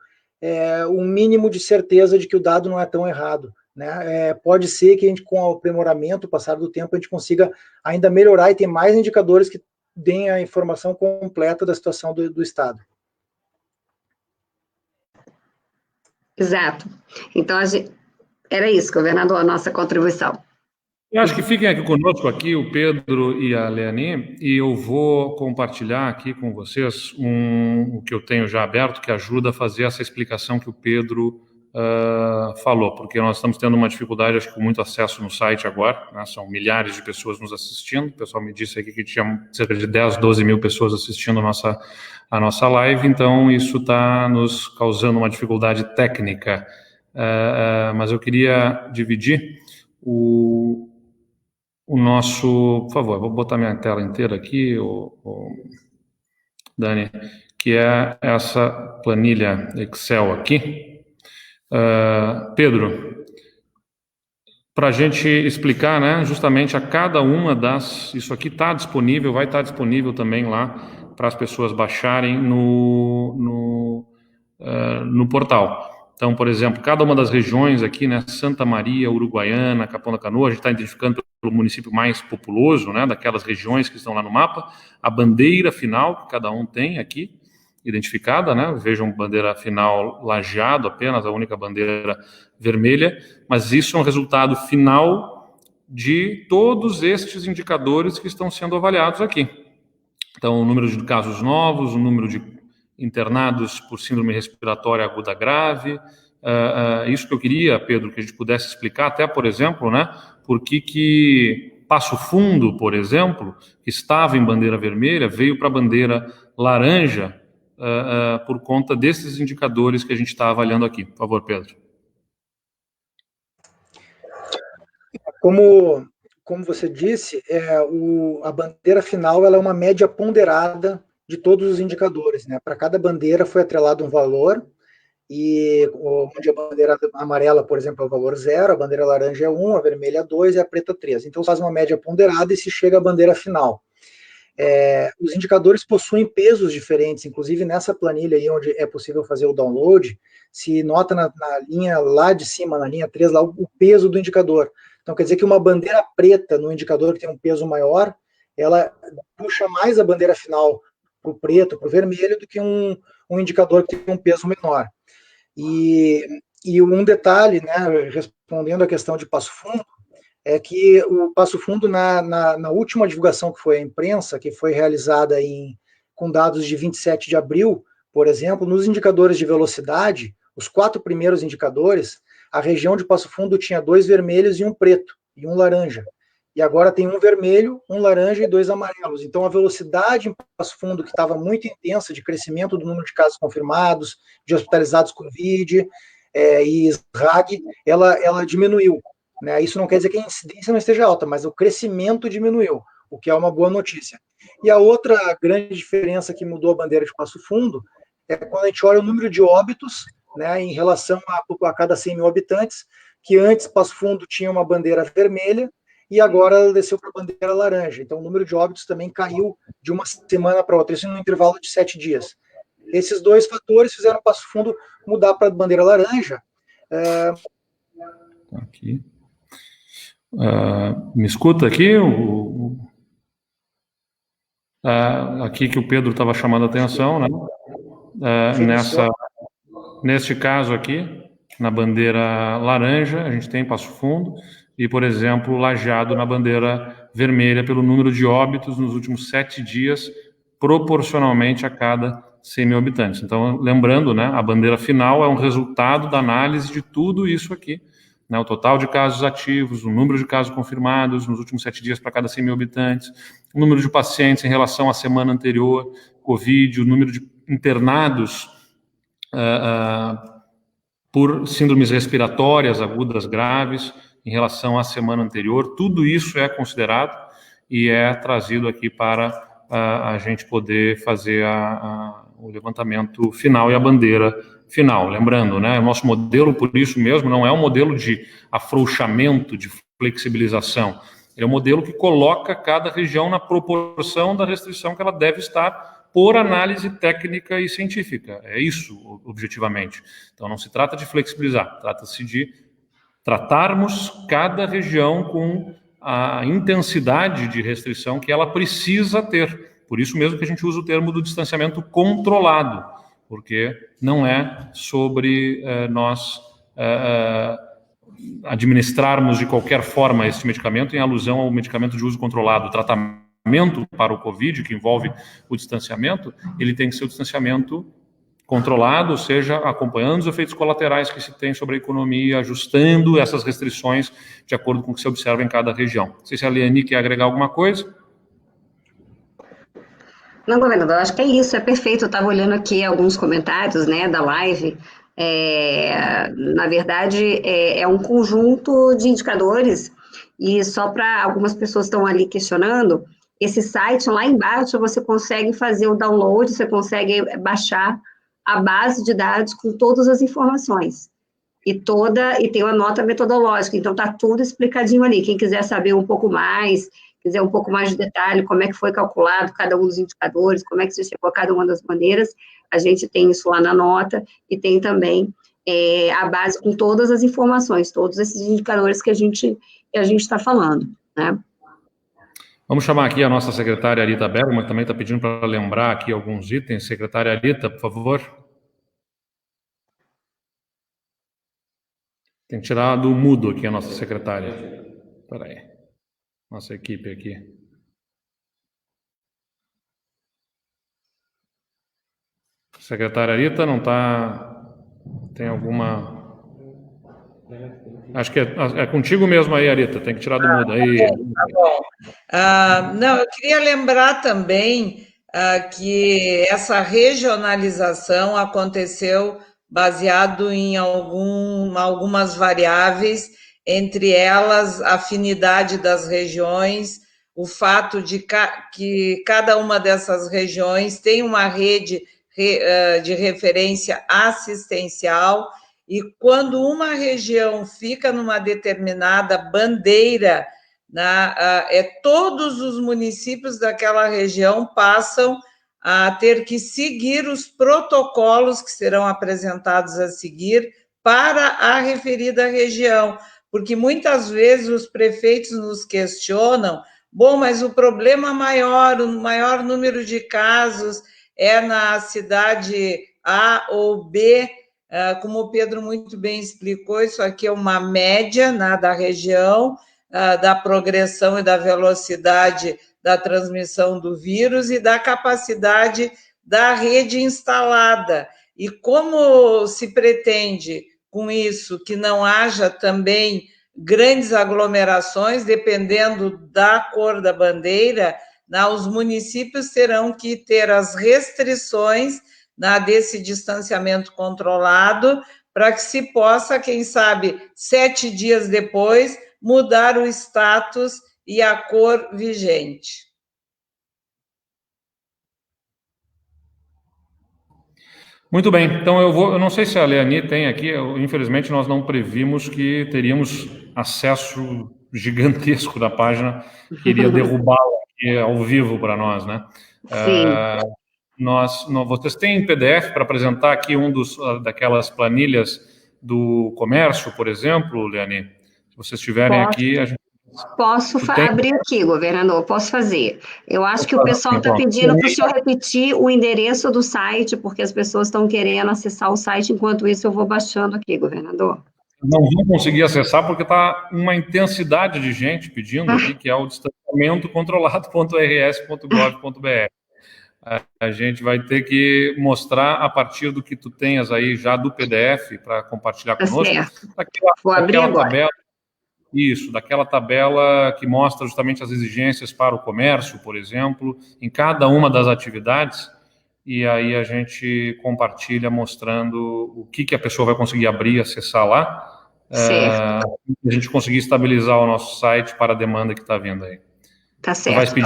um mínimo de certeza de que o dado não é tão errado, né? Pode ser que a gente, com o aprimoramento, o passar do tempo, a gente consiga ainda melhorar e ter mais indicadores que deem a informação completa da situação do Estado. Exato. Então, era isso, governador, a nossa contribuição. Eu acho que fiquem aqui conosco, o Pedro e a Leani, e eu vou compartilhar aqui com vocês o que eu tenho já aberto, que ajuda a fazer essa explicação que o Pedro falou, porque nós estamos tendo uma dificuldade, acho que com muito acesso no site agora, né? São milhares de pessoas nos assistindo, o pessoal me disse aqui que tinha cerca de 10, 12 mil pessoas assistindo a nossa live, então isso está nos causando uma dificuldade técnica, mas eu queria dividir o nosso, por favor, vou botar minha tela inteira aqui, Dani, que é essa planilha Excel aqui. Pedro, para a gente explicar, né, justamente a cada uma isso aqui está disponível, vai estar disponível também lá para as pessoas baixarem no portal. Então, por exemplo, cada uma das regiões aqui, né, Santa Maria, Uruguaiana, Capão da Canoa, a gente está identificando pelo município mais populoso, né, daquelas regiões que estão lá no mapa, a bandeira final que cada um tem aqui, identificada, né? Vejam, bandeira final Lajeado apenas, a única bandeira vermelha, mas isso é um resultado final de todos estes indicadores que estão sendo avaliados aqui. Então, o número de casos novos, o número de internados por síndrome respiratória aguda grave, isso que eu queria, Pedro, que a gente pudesse explicar, até, por exemplo, né, por que Passo Fundo, por exemplo, que estava em bandeira vermelha, veio para a bandeira laranja, por conta desses indicadores que a gente está avaliando aqui. Por favor, Pedro. Como você disse, a bandeira final ela é uma média ponderada de todos os indicadores, né? Para cada bandeira foi atrelado um valor, e onde a bandeira amarela, por exemplo, é o valor 0, a bandeira laranja é 1, a vermelha é 2 e a preta 3. Então, faz uma média ponderada e se chega à bandeira final. Os indicadores possuem pesos diferentes, inclusive nessa planilha aí onde é possível fazer o download, se nota na linha lá de cima, na linha 3, lá, o peso do indicador. Então, quer dizer que uma bandeira preta no indicador que tem um peso maior, ela puxa mais a bandeira final para o preto, para o vermelho, do que um indicador que tem um peso menor. E um detalhe, né, respondendo à questão de Passo Fundo, é que o Passo Fundo, na última divulgação que foi à imprensa, que foi realizada com dados de 27 de abril, por exemplo, nos indicadores de velocidade, os 4 primeiros indicadores, a região de Passo Fundo tinha 2 vermelhos e um preto, e um laranja. E agora tem um vermelho, um laranja e 2 amarelos. Então, a velocidade em Passo Fundo, que estava muito intensa, de crescimento do número de casos confirmados, de hospitalizados com Covid e SRAG, ela diminuiu. Né? Isso não quer dizer que a incidência não esteja alta, mas o crescimento diminuiu, o que é uma boa notícia. E a outra grande diferença que mudou a bandeira de Passo Fundo é quando a gente olha o número de óbitos, né, em relação a cada 100 mil habitantes, que antes Passo Fundo tinha uma bandeira vermelha e agora ela desceu para a bandeira laranja. Então, o número de óbitos também caiu de uma semana para outra, isso no intervalo de 7 dias. Esses 2 fatores fizeram o Passo Fundo mudar para a bandeira laranja. Aqui. Me escuta aqui? Aqui que o Pedro estava chamando a atenção, né? Neste caso aqui, na bandeira laranja, a gente tem Passo Fundo e, por exemplo, Lajeado na bandeira vermelha pelo número de óbitos nos últimos 7 dias, proporcionalmente a cada 100 mil habitantes. Então, lembrando, né, a bandeira final é um resultado da análise de tudo isso aqui, né, o total de casos ativos, o número de casos confirmados nos últimos 7 dias para cada 100 mil habitantes, o número de pacientes em relação à semana anterior, Covid, o número de internados por síndromes respiratórias agudas graves em relação à semana anterior. Tudo isso é considerado e é trazido aqui para a gente poder fazer o levantamento final e a bandeira final. Lembrando, né, o nosso modelo, por isso mesmo, não é um modelo de afrouxamento, de flexibilização. Ele é um modelo que coloca cada região na proporção da restrição que ela deve estar por análise técnica e científica. É isso, objetivamente. Então, não se trata de flexibilizar, trata-se de tratarmos cada região com a intensidade de restrição que ela precisa ter. Por isso mesmo que a gente usa o termo do distanciamento controlado, porque não é sobre nós administrarmos de qualquer forma esse medicamento em alusão ao medicamento de uso controlado. O tratamento para o Covid, que envolve o distanciamento, ele tem que ser o distanciamento controlado, ou seja, acompanhando os efeitos colaterais que se tem sobre a economia, ajustando essas restrições de acordo com o que se observa em cada região. Não sei se a Liane quer agregar alguma coisa. Não, governador, acho que é isso, é perfeito. Eu estava olhando aqui alguns comentários, né, da live. Na verdade, é um conjunto de indicadores, e só para algumas pessoas estão ali questionando, esse site lá embaixo você consegue fazer o download, você consegue baixar a base de dados com todas as informações. E tem uma nota metodológica, então está tudo explicadinho ali. Quem quiser saber um pouco mais, quiser um pouco mais de detalhe, como é que foi calculado cada um dos indicadores, como é que você chegou a cada uma das maneiras, a gente tem isso lá na nota, e tem também a base com todas as informações, todos esses indicadores que a gente está falando, né? Vamos chamar aqui a nossa secretária Arita Bergman, que também está pedindo para lembrar aqui alguns itens. Secretária Arita, por favor. Tem que tirar do mudo aqui a nossa secretária. Espera aí. Nossa equipe aqui. Secretária Arita, não está... Tem alguma... Acho que é contigo mesmo aí, Arita, tem que tirar do mudo aí. Tá bom. Não, eu queria lembrar também que essa regionalização aconteceu baseado em algumas variáveis, entre elas a afinidade das regiões, o fato de que cada uma dessas regiões tem uma rede de referência assistencial, e quando uma região fica numa determinada bandeira todos os municípios daquela região passam a ter que seguir os protocolos que serão apresentados a seguir para a referida região, porque muitas vezes os prefeitos nos questionam, bom, mas o problema maior, o maior número de casos é na cidade A ou B, como o Pedro muito bem explicou, isso aqui é uma média, né, da região, da progressão e da velocidade da transmissão do vírus e da capacidade da rede instalada. E como se pretende, com isso, que não haja também grandes aglomerações, dependendo da cor da bandeira, os municípios terão que ter as restrições desse distanciamento controlado, para que se possa, quem sabe, 7 dias depois, mudar o status e a cor vigente. Muito bem, então eu não sei se a Leani tem aqui, infelizmente nós não previmos que teríamos acesso gigantesco da página, que iria derrubá-la aqui ao vivo para nós, né? Sim. Vocês têm PDF para apresentar aqui daquelas planilhas do comércio, por exemplo, Leani? Se vocês tiverem aqui, a gente... Posso abrir aqui, governador, posso fazer. Eu acho que o pessoal está pedindo para o senhor repetir o endereço do site, porque as pessoas estão querendo acessar o site, enquanto isso eu vou baixando aqui, governador. Não vou conseguir acessar porque está uma intensidade de gente pedindo aqui, que é o distanciamentocontrolado.rs.gov.br. A gente vai ter que mostrar a partir do que tu tenhas aí já do PDF para compartilhar conosco. Certo. Vou abrir agora. Tabela, daquela tabela que mostra justamente as exigências para o comércio, por exemplo, em cada uma das atividades, e aí a gente compartilha mostrando o que a pessoa vai conseguir abrir e acessar lá, a gente conseguir estabilizar o nosso site para a demanda que está vindo aí. Tá certo. Estou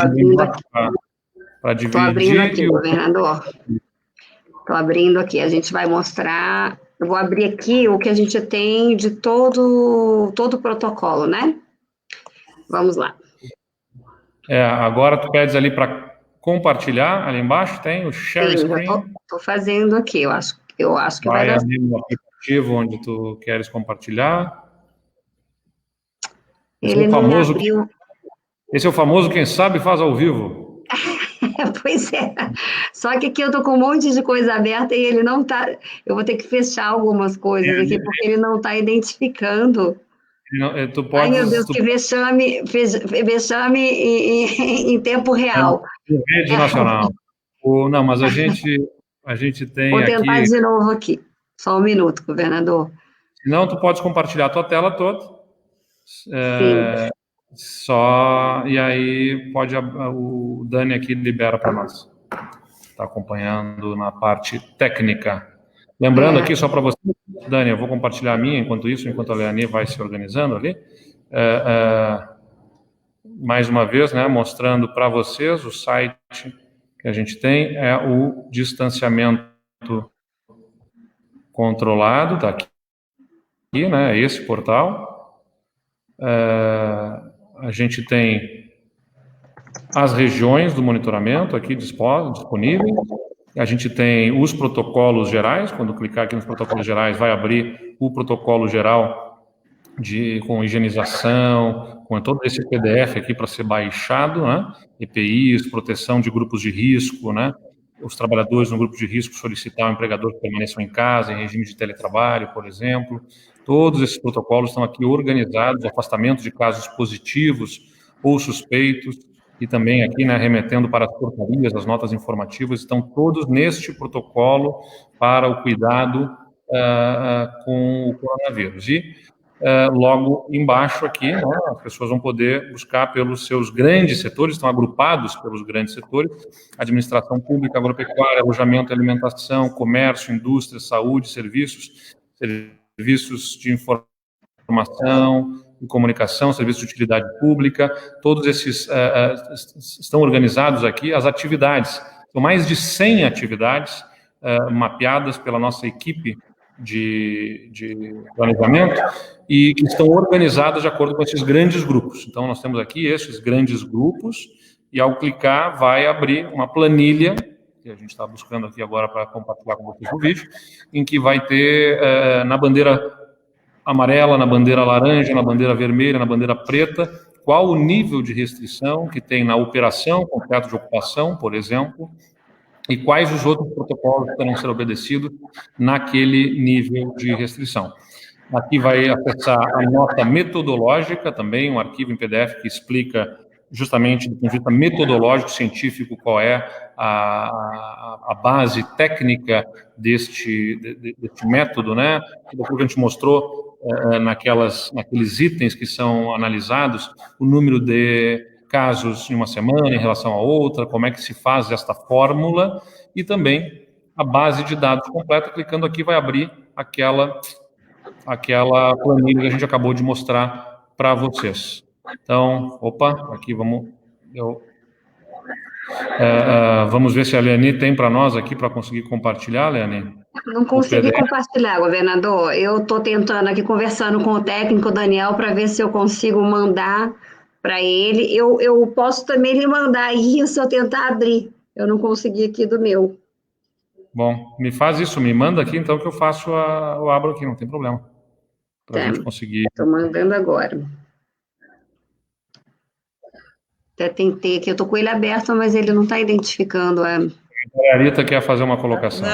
abrindo aqui, governador. Estou abrindo aqui. A gente vai mostrar... Eu vou abrir aqui o que a gente tem de todo o protocolo, né? Vamos lá. Agora tu pedes ali para compartilhar, ali embaixo tem o share screen. Estou fazendo aqui, eu acho que vai dar... Vai no aplicativo onde tu queres compartilhar. Ele não abriu... Esse é o famoso quem sabe faz ao vivo. Pois é, só que aqui eu tô com um monte de coisa aberta e ele não tá, eu vou ter que fechar algumas coisas aqui, porque ele não tá identificando. Tu podes, ai, meu Deus, que vexame em tempo real. Rede nacional. Não, mas a gente tem vou tentar aqui... de novo aqui, só um minuto, governador. Não, tu podes compartilhar a tua tela toda. Sim. E aí o Dani aqui libera para nós. Está acompanhando na parte técnica. Lembrando aqui, só para você, Dani, eu vou compartilhar a minha enquanto a Leani vai se organizando ali. Mais uma vez, né, mostrando para vocês o site que a gente tem, é o distanciamento controlado, está aqui, né, esse portal. A gente tem as regiões do monitoramento aqui disponíveis. A gente tem os protocolos gerais. Quando clicar aqui nos protocolos gerais, vai abrir o protocolo geral com higienização, com todo esse PDF aqui para ser baixado, né? EPIs, proteção de grupos de risco, né? Os trabalhadores no grupo de risco solicitar ao empregador que permaneçam em casa, em regime de teletrabalho, por exemplo. Todos esses protocolos estão aqui organizados, afastamento de casos positivos ou suspeitos, e também aqui, né, remetendo para as portarias, as notas informativas, estão todos neste protocolo para o cuidado com o coronavírus. E logo embaixo aqui, né, as pessoas vão poder buscar pelos seus grandes setores, estão agrupados pelos grandes setores: administração pública, agropecuária, alojamento e alimentação, comércio, indústria, saúde, serviços de informação e comunicação, serviços de utilidade pública. Todos esses estão organizados aqui. As atividades, são mais de 100 atividades mapeadas pela nossa equipe de planejamento e que estão organizadas de acordo com esses grandes grupos. Então, nós temos aqui esses grandes grupos e, ao clicar, vai abrir uma planilha, que a gente está buscando aqui agora para compartilhar com vocês no vídeo, em que vai ter na bandeira amarela, na bandeira laranja, na bandeira vermelha, na bandeira preta, qual o nível de restrição que tem na operação, concreto de ocupação, por exemplo, e quais os outros protocolos que terão ser obedecidos naquele nível de restrição. Aqui vai acessar a nota metodológica também, um arquivo em PDF que explica justamente do ponto de vista metodológico, científico, qual é a base técnica deste método, né? Que a gente mostrou naqueles itens que são analisados, o número de casos em uma semana em relação a outra, como é que se faz esta fórmula, e também a base de dados completa. Clicando aqui vai abrir aquela planilha que a gente acabou de mostrar para vocês. Então, aqui vamos... vamos ver se a Leani tem para nós aqui para conseguir compartilhar, Leani. Não consegui compartilhar, governador. Eu estou tentando aqui, conversando com o técnico Daniel, para ver se eu consigo mandar para ele. Eu posso também lhe mandar isso se eu tentar abrir. Eu não consegui aqui do meu. Bom, me faz isso, me manda aqui, então, que eu faço, eu abro aqui, não tem problema. Para a gente conseguir. Estou mandando agora. Até tentei aqui, eu estou com ele aberto, mas ele não está identificando a... A Rita quer fazer uma colocação.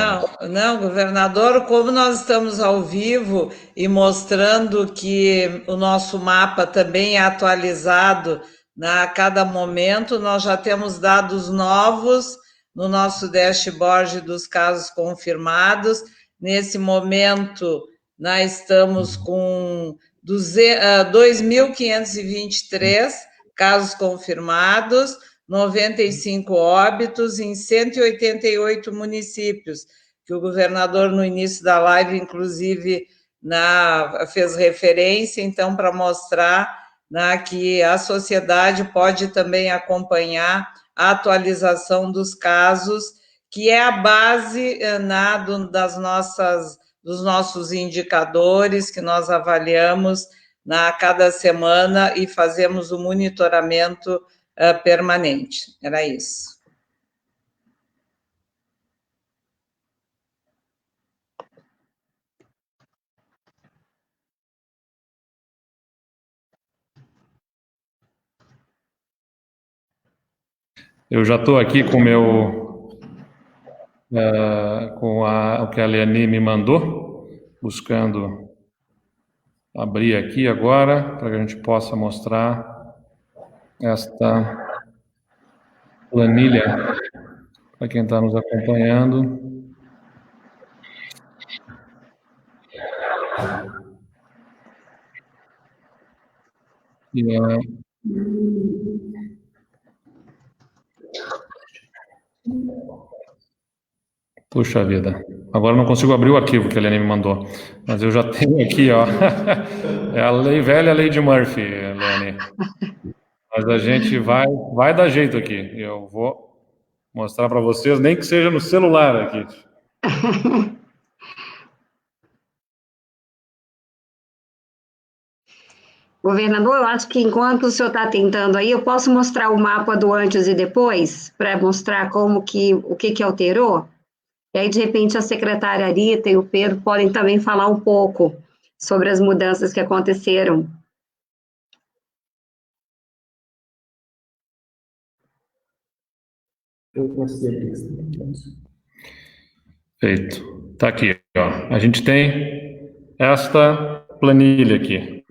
Não, governador, como nós estamos ao vivo e mostrando que o nosso mapa também é atualizado a cada momento, nós já temos dados novos no nosso dashboard dos casos confirmados. Nesse momento, nós estamos com 2.523 casos confirmados, 95 óbitos em 188 municípios, que o governador, no início da live, inclusive, fez referência, então, para mostrar que a sociedade pode também acompanhar a atualização dos casos, que é a base dos nossos indicadores que nós avaliamos cada semana e fazemos o monitoramento permanente. Era isso. Eu já estou aqui com o que a Leani me mandou, buscando abrir aqui agora, para que a gente possa mostrar esta planilha para quem está nos acompanhando. Puxa vida, agora não consigo abrir o arquivo que a Leani me mandou, mas eu já tenho aqui, ó. É a velha lei de Murphy, Leani. Mas a gente vai dar jeito aqui. Eu vou mostrar para vocês, nem que seja no celular aqui. Governador, eu acho que enquanto o senhor está tentando aí, eu posso mostrar o mapa do antes e depois, para mostrar o que alterou? E aí, de repente, a secretária Rita e o Pedro podem também falar um pouco sobre as mudanças que aconteceram. Feito. Está aqui, ó. A gente tem esta planilha aqui.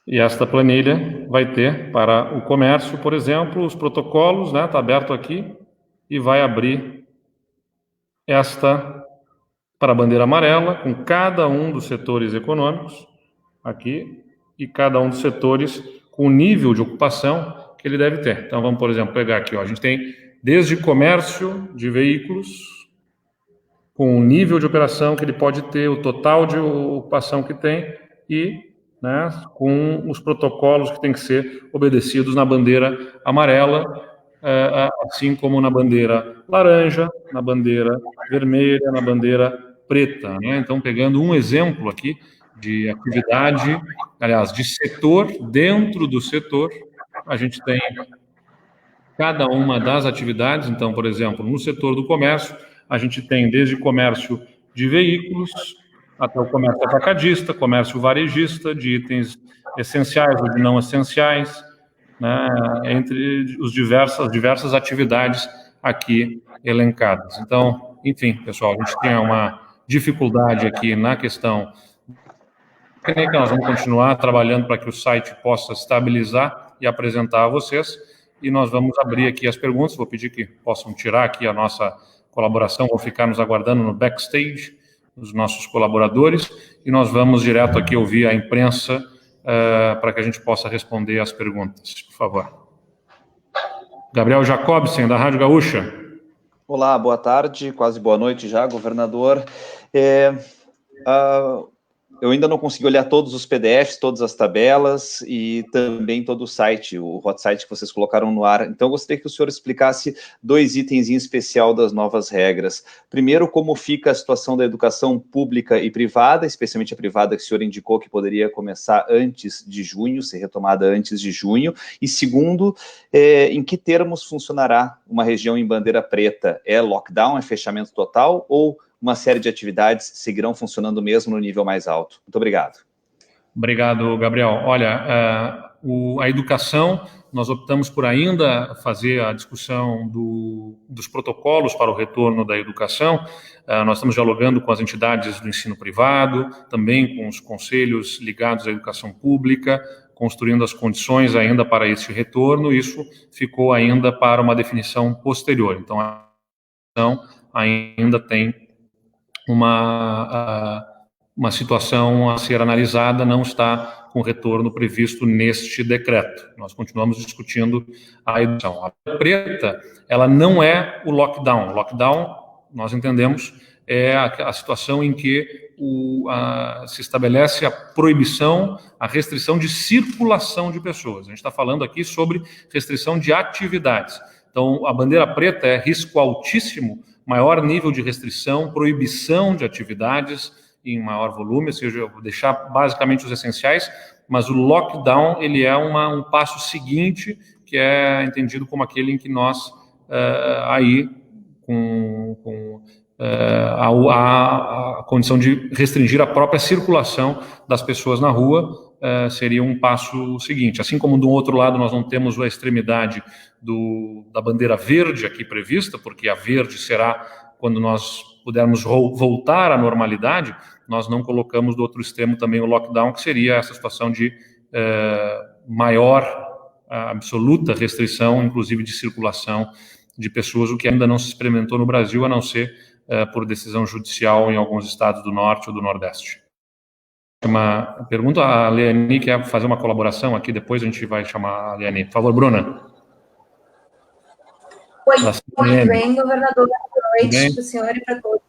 E esta planilha vai ter para o comércio, por exemplo, os protocolos, né? Está aberto aqui e vai abrir esta para a bandeira amarela, com cada um dos setores econômicos aqui e cada um dos setores com o nível de ocupação que ele deve ter. Então, vamos, por exemplo, pegar aqui, ó. A gente tem desde comércio de veículos, com o nível de operação que ele pode ter, o total de ocupação que tem e, né, com os protocolos que têm que ser obedecidos na bandeira amarela, assim como na bandeira laranja, na bandeira vermelha, na bandeira preta, né? Então, pegando um exemplo aqui de atividade, aliás, de setor, dentro do setor, a gente tem cada uma das atividades. Então, por exemplo, no setor do comércio, a gente tem desde comércio de veículos até o comércio atacadista, comércio varejista, de itens essenciais ou de não essenciais, né, entre as diversas atividades aqui elencadas. Então, enfim, pessoal, a gente tem uma dificuldade aqui na questão técnica. Nós vamos continuar trabalhando para que o site possa estabilizar e apresentar a vocês, e nós vamos abrir aqui as perguntas. Vou pedir que possam tirar aqui a nossa colaboração, vou ficar nos aguardando no backstage, os nossos colaboradores, e nós vamos direto aqui ouvir a imprensa para que a gente possa responder as perguntas, por favor. Gabriel Jacobsen, da Rádio Gaúcha. Olá, boa tarde, quase boa noite já, governador. Eu ainda não consegui olhar todos os PDFs, todas as tabelas e também todo o site, o hot site que vocês colocaram no ar. Então, eu gostaria que o senhor explicasse 2 itens em especial das novas regras. Primeiro, como fica a situação da educação pública e privada, especialmente a privada que o senhor indicou que poderia começar antes de junho, ser retomada antes de junho. E segundo, em que termos funcionará uma região em bandeira preta? É lockdown, é fechamento total ou uma série de atividades seguirão funcionando mesmo no nível mais alto? Muito obrigado. Obrigado, Gabriel. Olha, a educação, nós optamos por ainda fazer a discussão dos protocolos para o retorno da educação. Nós estamos dialogando com as entidades do ensino privado, também com os conselhos ligados à educação pública, construindo as condições ainda para esse retorno. Isso ficou ainda para uma definição posterior. Então, a educação ainda tem uma situação a ser analisada, não está com retorno previsto neste decreto. Nós continuamos discutindo a educação. A preta, ela não é o lockdown. O lockdown, nós entendemos, é a situação em que se estabelece a proibição, a restrição de circulação de pessoas. A gente está falando aqui sobre restrição de atividades. Então, a bandeira preta é risco altíssimo, maior nível de restrição, proibição de atividades em maior volume, ou seja, eu vou deixar basicamente os essenciais, mas o lockdown, ele é um passo seguinte, que é entendido como aquele em que nós, aí, a condição de restringir a própria circulação das pessoas na rua, seria um passo seguinte. Assim como do outro lado nós não temos a extremidade da bandeira verde aqui prevista, porque a verde será quando nós pudermos voltar à normalidade, nós não colocamos do outro extremo também o lockdown, que seria essa situação de maior, absoluta restrição, inclusive de circulação de pessoas, o que ainda não se experimentou no Brasil, a não ser por decisão judicial em alguns estados do Norte ou do Nordeste. Uma pergunta, a Leani quer fazer uma colaboração aqui, depois a gente vai chamar a Leani. Por favor, Bruna. Oi, tudo bem, governador? Boa noite para o senhor e para todos.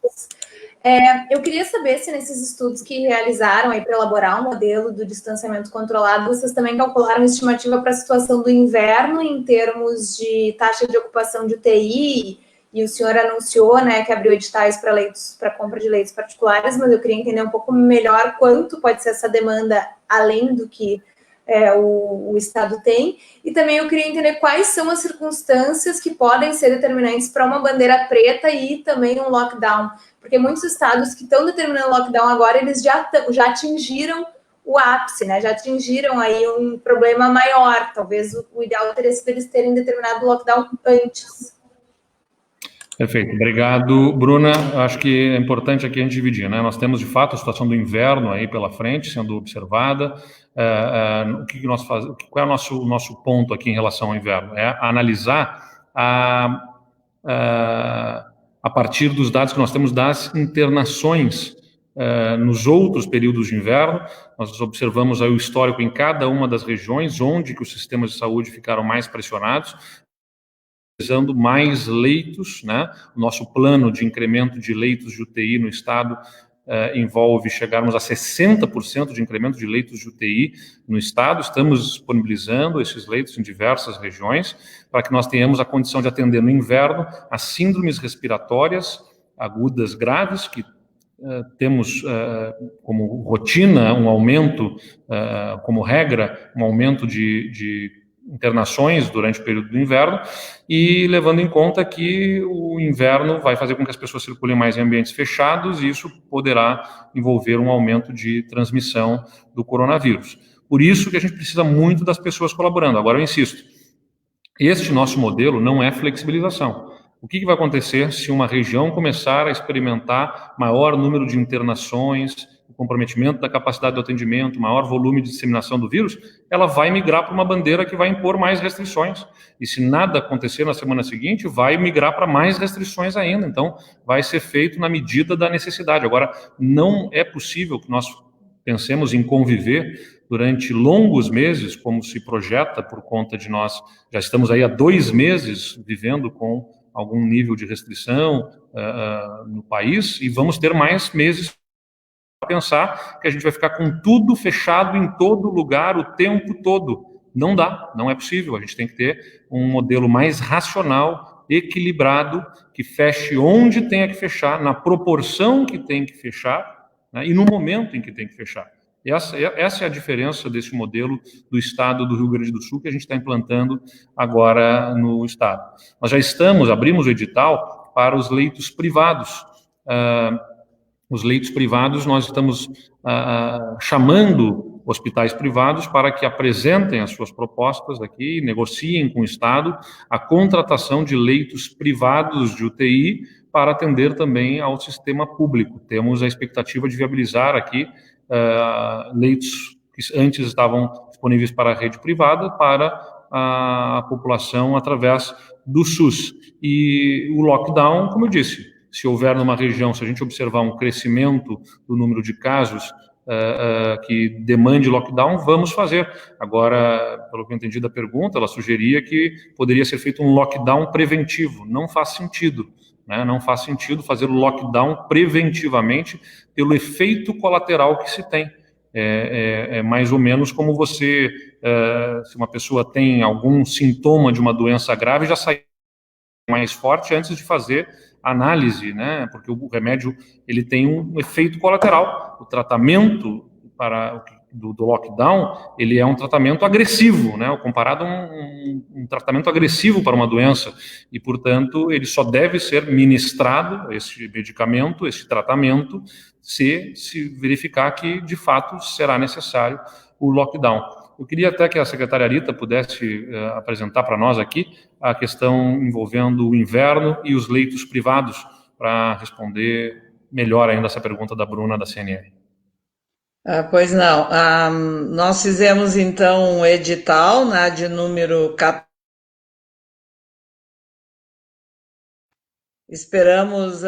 Eu queria saber se nesses estudos que realizaram aí para elaborar um modelo do distanciamento controlado, vocês também calcularam estimativa para a situação do inverno em termos de taxa de ocupação de UTI, e o senhor anunciou, né, que abriu editais para compra de leitos particulares, mas eu queria entender um pouco melhor quanto pode ser essa demanda além do que o Estado tem, e também eu queria entender quais são as circunstâncias que podem ser determinantes para uma bandeira preta e também um lockdown, porque muitos estados que estão determinando lockdown agora, eles já atingiram o ápice, né, já atingiram aí um problema maior, talvez o ideal teria sido eles terem determinado lockdown antes. Perfeito, obrigado, Bruna. Acho que é importante aqui a gente dividir, né? Nós temos, de fato, a situação do inverno aí pela frente, sendo observada. O que nós fazemos? Qual é o nosso ponto aqui em relação ao inverno? É analisar a partir dos dados que nós temos das internações nos outros períodos de inverno. Nós observamos aí o histórico em cada uma das regiões, onde que os sistemas de saúde ficaram mais pressionados, precisando mais leitos, né? O nosso plano de incremento de leitos de UTI no estado envolve chegarmos a 60% de incremento de leitos de UTI no estado. Estamos disponibilizando esses leitos em diversas regiões para que nós tenhamos a condição de atender no inverno as síndromes respiratórias agudas graves, que temos como rotina um aumento, como regra, um aumento de internações durante o período do inverno, e levando em conta que o inverno vai fazer com que as pessoas circulem mais em ambientes fechados, e isso poderá envolver um aumento de transmissão do coronavírus. Por isso que a gente precisa muito das pessoas colaborando. Agora, eu insisto, este nosso modelo não é flexibilização. O que vai acontecer se uma região começar a experimentar maior número de internações, o comprometimento da capacidade de atendimento, maior volume de disseminação do vírus? Ela vai migrar para uma bandeira que vai impor mais restrições. E se nada acontecer na semana seguinte, vai migrar para mais restrições ainda. Então, vai ser feito na medida da necessidade. Agora, não é possível que nós pensemos em conviver durante longos meses, como se projeta por conta de nós. Já estamos aí há 2 meses vivendo com algum nível de restrição no país, e vamos ter mais meses para pensar que a gente vai ficar com tudo fechado em todo lugar o tempo todo. Não dá, não é possível. A gente tem que ter um modelo mais racional, equilibrado, que feche onde tenha que fechar, na proporção que tem que fechar, né, e no momento em que tem que fechar. Essa é a diferença desse modelo do Estado do Rio Grande do Sul que a gente está implantando agora no Estado. Nós já abrimos o edital para os leitos privados. Os leitos privados, nós estamos chamando hospitais privados para que apresentem as suas propostas aqui, negociem com o Estado a contratação de leitos privados de UTI para atender também ao sistema público. Temos a expectativa de viabilizar aqui leitos que antes estavam disponíveis para a rede privada, para a população através do SUS. E o lockdown, como eu disse, se houver numa região, se a gente observar um crescimento do número de casos que demande lockdown, vamos fazer. Agora, pelo que eu entendi da pergunta, ela sugeria que poderia ser feito um lockdown preventivo. Não faz sentido. Não faz sentido fazer o lockdown preventivamente pelo efeito colateral que se tem. É mais ou menos como você, se uma pessoa tem algum sintoma de uma doença grave, já sai mais forte antes de fazer análise, né? Porque o remédio ele tem um efeito colateral. O tratamento do lockdown, ele é um tratamento agressivo, né? Comparado a um tratamento agressivo para uma doença, e, portanto, ele só deve ser ministrado, esse medicamento, esse tratamento, se verificar que, de fato, será necessário o lockdown. Eu queria até que a secretária Rita pudesse apresentar para nós aqui a questão envolvendo o inverno e os leitos privados, para responder melhor ainda essa pergunta da Bruna, da CNR. Pois não. Nós fizemos, então, um edital, né, de número 14. Esperamos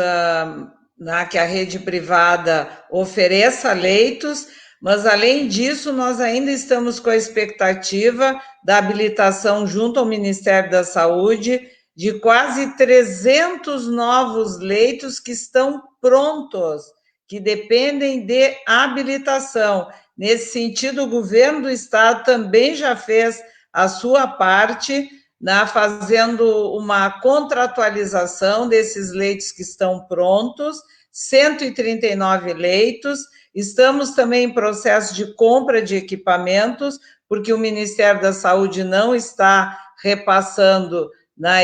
que a rede privada ofereça leitos, mas, além disso, nós ainda estamos com a expectativa da habilitação junto ao Ministério da Saúde de quase 300 novos leitos que estão prontos, que dependem de habilitação. Nesse sentido, o governo do estado também já fez a sua parte, fazendo uma contratualização desses leitos que estão prontos, 139 leitos. Estamos também em processo de compra de equipamentos, porque o Ministério da Saúde não está repassando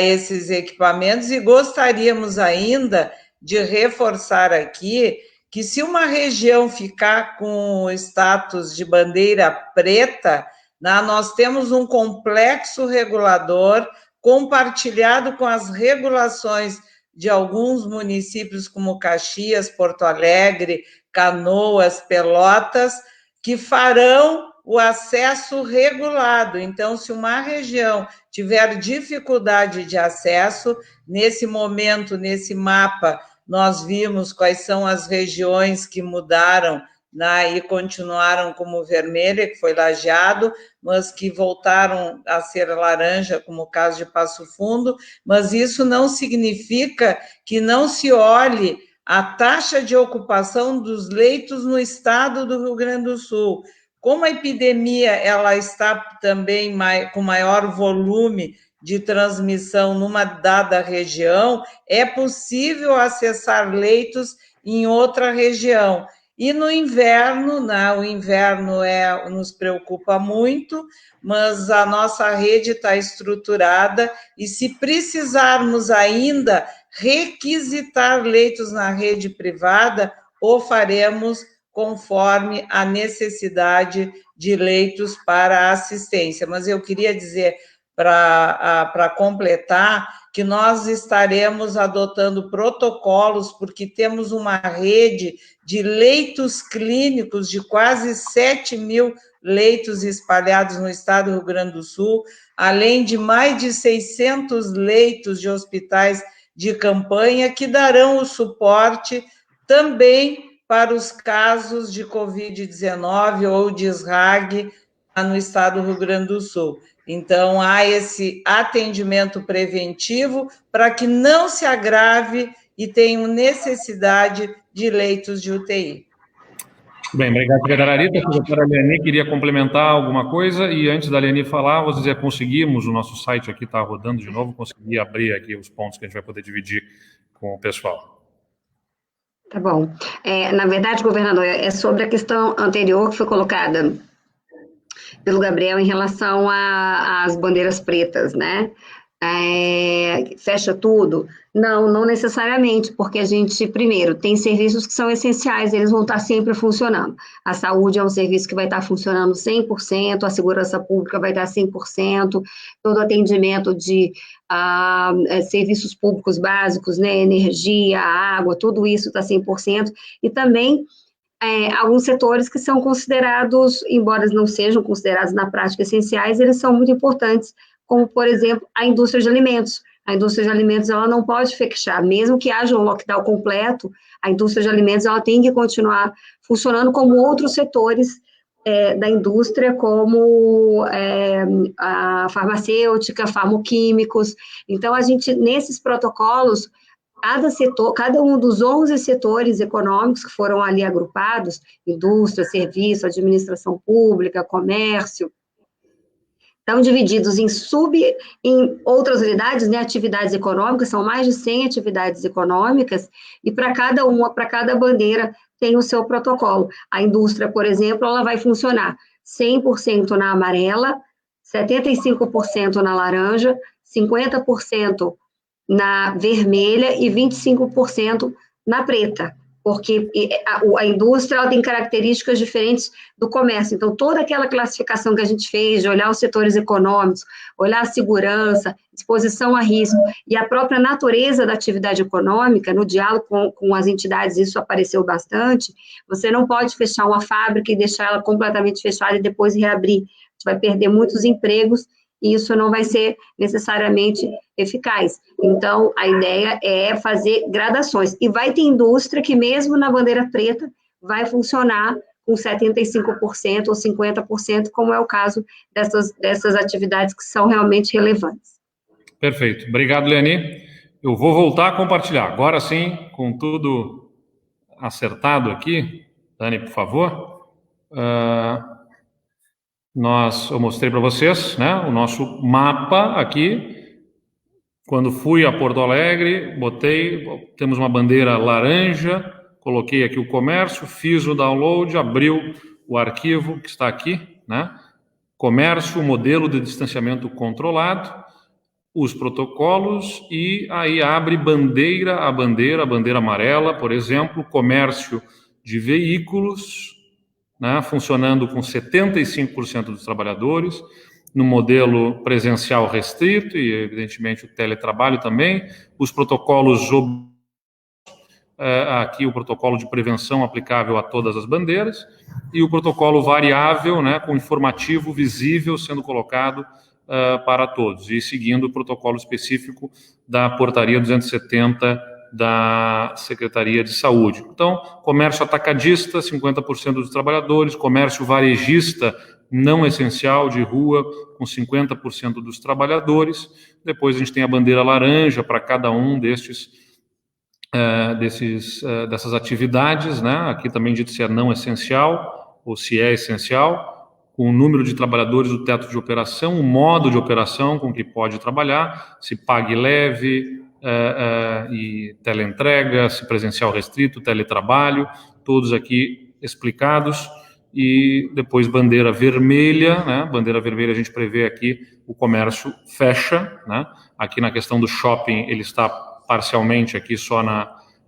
esses equipamentos, e gostaríamos ainda de reforçar aqui que, se uma região ficar com o status de bandeira preta, nós temos um complexo regulador compartilhado com as regulações de alguns municípios, como Caxias, Porto Alegre, Canoas, Pelotas, que farão o acesso regulado. Então, se uma região tiver dificuldade de acesso, nesse momento, nesse mapa, nós vimos quais são as regiões que mudaram e continuaram como vermelha, que foi Lajeado, mas que voltaram a ser laranja, como o caso de Passo Fundo. Mas isso não significa que não se olhe a taxa de ocupação dos leitos no estado do Rio Grande do Sul. Como a epidemia ela está também com maior volume de transmissão numa dada região, é possível acessar leitos em outra região. E no inverno, né, o inverno nos preocupa muito, mas a nossa rede está estruturada e se precisarmos ainda requisitar leitos na rede privada, o faremos conforme a necessidade de leitos para assistência. Mas eu queria dizer, para completar, que nós estaremos adotando protocolos, porque temos uma rede de leitos clínicos de quase 7 mil leitos espalhados no estado do Rio Grande do Sul, além de mais de 600 leitos de hospitais de campanha, que darão o suporte também para os casos de Covid-19 ou de SRAG no estado do Rio Grande do Sul. Então, há esse atendimento preventivo para que não se agrave e tenham necessidade de leitos de UTI. Bem, obrigado, secretária Arita. A secretária Leani queria complementar alguma coisa, e antes da Leani falar, vou dizer, conseguimos, o nosso site aqui está rodando de novo, consegui abrir aqui os pontos que a gente vai poder dividir com o pessoal. Tá bom. Na verdade, governador, é sobre a questão anterior que foi colocada pelo Gabriel em relação às bandeiras pretas, né? Fecha tudo? Não necessariamente, porque a gente, primeiro, tem serviços que são essenciais, eles vão estar sempre funcionando. A saúde é um serviço que vai estar funcionando 100%, a segurança pública vai estar 100%, todo atendimento de serviços públicos básicos, né, energia, água, tudo isso está 100%, e também alguns setores que são considerados, embora eles não sejam considerados na prática essenciais, eles são muito importantes, como, por exemplo, a indústria de alimentos. A indústria de alimentos, ela não pode fechar, mesmo que haja um lockdown completo, a indústria de alimentos, ela tem que continuar funcionando como outros setores da indústria, como a farmacêutica, farmoquímicos. Então, a gente, nesses protocolos, cada setor, cada um dos 11 setores econômicos que foram ali agrupados, indústria, serviço, administração pública, comércio, estão divididos em outras unidades, né, atividades econômicas, são mais de 100 atividades econômicas, e para cada bandeira tem o seu protocolo. A indústria, por exemplo, ela vai funcionar 100% na amarela, 75% na laranja, 50% na vermelha e 25% na preta, porque a indústria ela tem características diferentes do comércio. Então, toda aquela classificação que a gente fez, de olhar os setores econômicos, olhar a segurança, exposição a risco, e a própria natureza da atividade econômica, no diálogo com as entidades, isso apareceu bastante, você não pode fechar uma fábrica e deixar ela completamente fechada e depois reabrir. Você vai perder muitos empregos, e isso não vai ser necessariamente eficaz. Então, a ideia é fazer gradações. E vai ter indústria que, mesmo na bandeira preta, vai funcionar com 75% ou 50%, como é o caso dessas atividades que são realmente relevantes. Perfeito. Obrigado, Leani. Eu vou voltar a compartilhar. Agora sim, com tudo acertado aqui. Dani, por favor. Eu mostrei para vocês, né, o nosso mapa aqui. Quando fui a Porto Alegre, temos uma bandeira laranja, coloquei aqui o comércio, fiz o download, abriu o arquivo que está aqui, né? Comércio, modelo de distanciamento controlado, os protocolos, e aí abre bandeira a bandeira amarela, por exemplo, comércio de veículos, né, funcionando com 75% dos trabalhadores, no modelo presencial restrito e, evidentemente, o teletrabalho também, os protocolos, aqui o protocolo de prevenção aplicável a todas as bandeiras, e o protocolo variável, né, com informativo visível sendo colocado para todos, e seguindo o protocolo específico da portaria 270 da Secretaria de Saúde. Então, comércio atacadista, 50% dos trabalhadores, comércio varejista não essencial de rua, com 50% dos trabalhadores. Depois a gente tem a bandeira laranja para cada um dessas atividades, né? Aqui também dito se é não essencial ou se é essencial, com o número de trabalhadores, o teto de operação, o modo de operação com que pode trabalhar, se pague leve, e teleentrega, se presencial restrito, teletrabalho, todos aqui explicados. E depois bandeira vermelha, né? Bandeira vermelha a gente prevê aqui o comércio fecha, né? Aqui na questão do shopping ele está parcialmente aqui só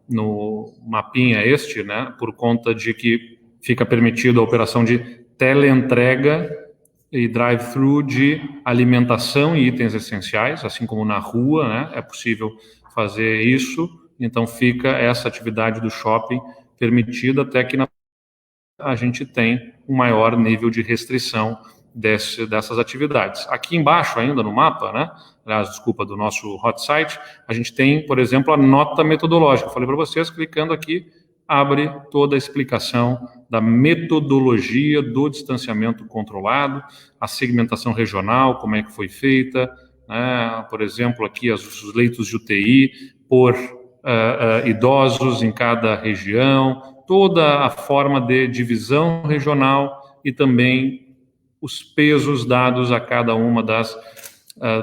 no mapinha né? Por conta de que fica permitido a operação de teleentrega e drive-thru de alimentação e itens essenciais, assim como na rua, né? É possível fazer isso, então fica essa atividade do shopping permitida até que a gente tem um maior nível de restrição dessas atividades. Aqui embaixo ainda no mapa, né, aliás, desculpa, do nosso hot site, a gente tem, por exemplo, a nota metodológica. Eu falei para vocês, clicando aqui, abre toda a explicação da metodologia do distanciamento controlado, a segmentação regional, como é que foi feita, né, por exemplo, aqui os leitos de UTI por idosos em cada região, toda a forma de divisão regional e também os pesos dados a cada uma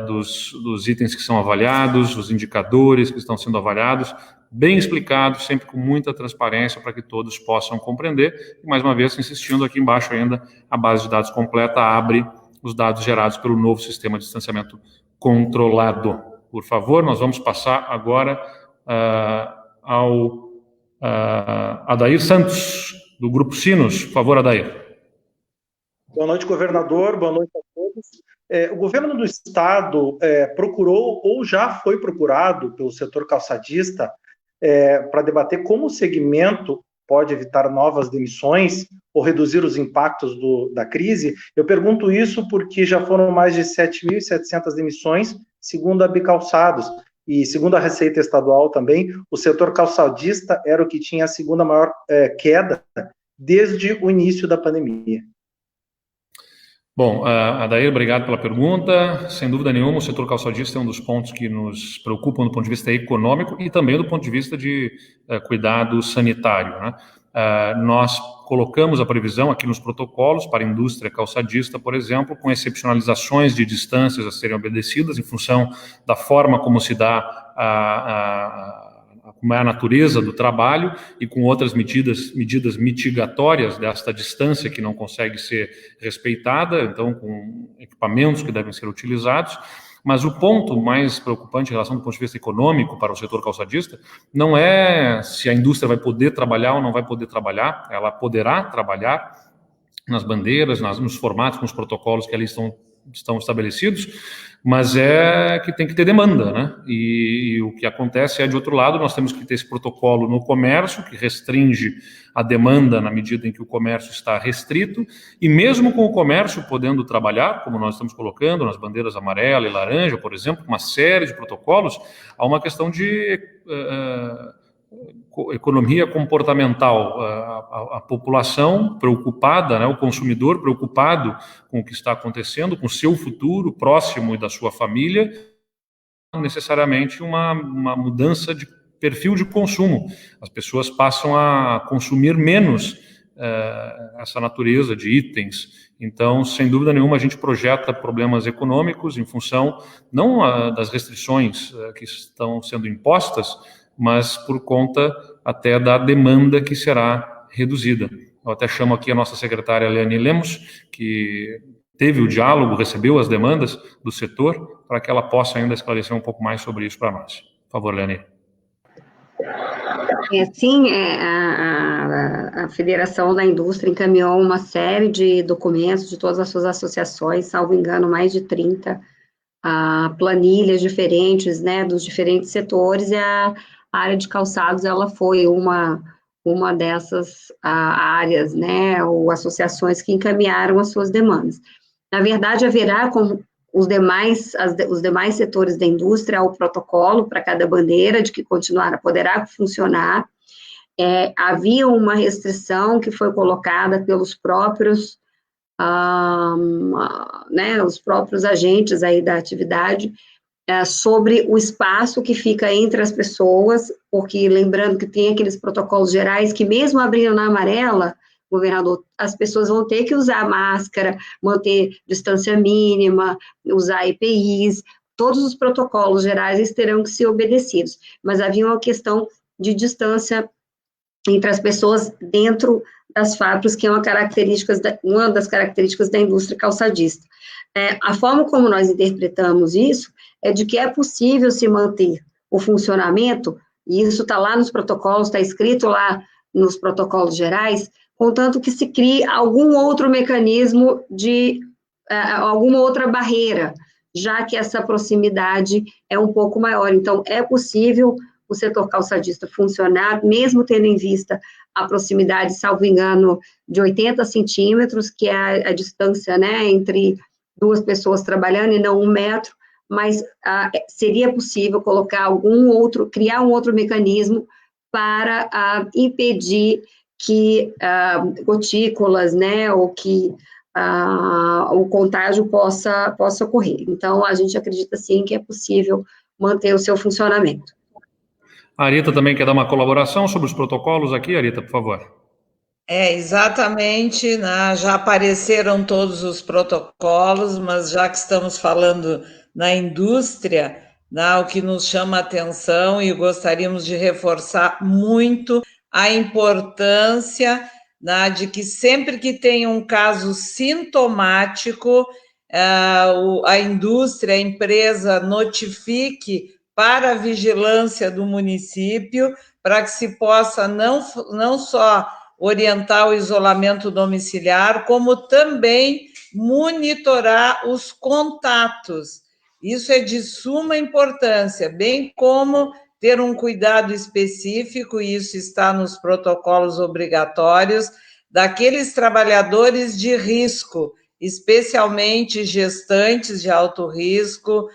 dos itens que são avaliados, os indicadores que estão sendo avaliados, bem explicado, sempre com muita transparência para que todos possam compreender. E, mais uma vez, insistindo aqui embaixo ainda, a base de dados completa abre os dados gerados pelo novo sistema de distanciamento controlado. Por favor, nós vamos passar agora ao Adair Santos, do Grupo Sinos. Por favor, Adair. Boa noite, governador. Boa noite a todos. O governo do estado procurou ou já foi procurado pelo setor calçadista para debater como o segmento pode evitar novas demissões ou reduzir os impactos da crise. Eu pergunto isso porque já foram mais de 7.700 demissões, segundo a Bicalçados. E segundo a Receita Estadual também, o setor calçadista era o que tinha a segunda maior queda desde o início da pandemia. Bom, Adair, obrigado pela pergunta. Sem dúvida nenhuma, o setor calçadista é um dos pontos que nos preocupam do ponto de vista econômico e também do ponto de vista de cuidado sanitário, né? Nós colocamos a previsão aqui nos protocolos para a indústria calçadista, por exemplo, com excepcionalizações de distâncias a serem obedecidas em função da forma como se dá como é a natureza do trabalho e com outras medidas mitigatórias desta distância que não consegue ser respeitada, então com equipamentos que devem ser utilizados. Mas o ponto mais preocupante em relação do ponto de vista econômico para o setor calçadista não é se a indústria vai poder trabalhar ou não vai poder trabalhar, ela poderá trabalhar nas bandeiras, nos formatos, nos protocolos que ali estão estabelecidos, mas é que tem que ter demanda, né? E o que acontece é, de outro lado, nós temos que ter esse protocolo no comércio, que restringe a demanda na medida em que o comércio está restrito, e mesmo com o comércio podendo trabalhar, como nós estamos colocando nas bandeiras amarela e laranja, por exemplo, uma série de protocolos, há uma questão de economia comportamental, a população preocupada, né, o consumidor preocupado com o que está acontecendo, com o seu futuro próximo e da sua família, necessariamente uma mudança de perfil de consumo. As pessoas passam a consumir menos essa natureza de itens. Então, sem dúvida nenhuma, a gente projeta problemas econômicos em função não das restrições que estão sendo impostas, mas por conta até da demanda que será reduzida. Eu até chamo aqui a nossa secretária Leane Lemos, que teve o diálogo, recebeu as demandas do setor, para que ela possa ainda esclarecer um pouco mais sobre isso para nós. Por favor, Leane. Sim, a Federação da Indústria encaminhou uma série de documentos de todas as suas associações, salvo engano, mais de 30 planilhas diferentes, né, dos diferentes setores, e a área de calçados, ela foi uma dessas áreas, né, ou associações que encaminharam as suas demandas. Na verdade, haverá com os demais setores da indústria o protocolo para cada bandeira de que poderá funcionar. Havia uma restrição que foi colocada pelos próprios os próprios agentes aí da atividade, sobre o espaço que fica entre as pessoas, porque lembrando que tem aqueles protocolos gerais que mesmo abrindo na amarela, governador, as pessoas vão ter que usar máscara, manter distância mínima, usar EPIs, todos os protocolos gerais terão que ser obedecidos, mas havia uma questão de distância entre as pessoas dentro das fábricas, que é uma das características da indústria calçadista. A forma como nós interpretamos isso é de que é possível se manter o funcionamento, e isso está lá nos protocolos, está escrito lá nos protocolos gerais, contanto que se crie algum outro mecanismo alguma outra barreira, já que essa proximidade é um pouco maior. Então, é possível o setor calçadista funcionar, mesmo tendo em vista a proximidade, salvo engano, de 80 centímetros, que é a distância, né, entre duas pessoas trabalhando, e não 1 metro, mas seria possível criar um outro mecanismo para impedir que gotículas, né, ou que o contágio possa ocorrer. Então, a gente acredita, sim, que é possível manter o seu funcionamento. A Arita também quer dar uma colaboração sobre os protocolos aqui, Arita, por favor. Exatamente, né? Já apareceram todos os protocolos, mas já que estamos falando na indústria, né, o que nos chama a atenção, e gostaríamos de reforçar muito a importância, né, de que sempre que tem um caso sintomático, a indústria, a empresa notifique para a vigilância do município, para que se possa não só orientar o isolamento domiciliar, como também monitorar os contatos. Isso é de suma importância, bem como ter um cuidado específico, e isso está nos protocolos obrigatórios, daqueles trabalhadores de risco, especialmente gestantes de alto risco,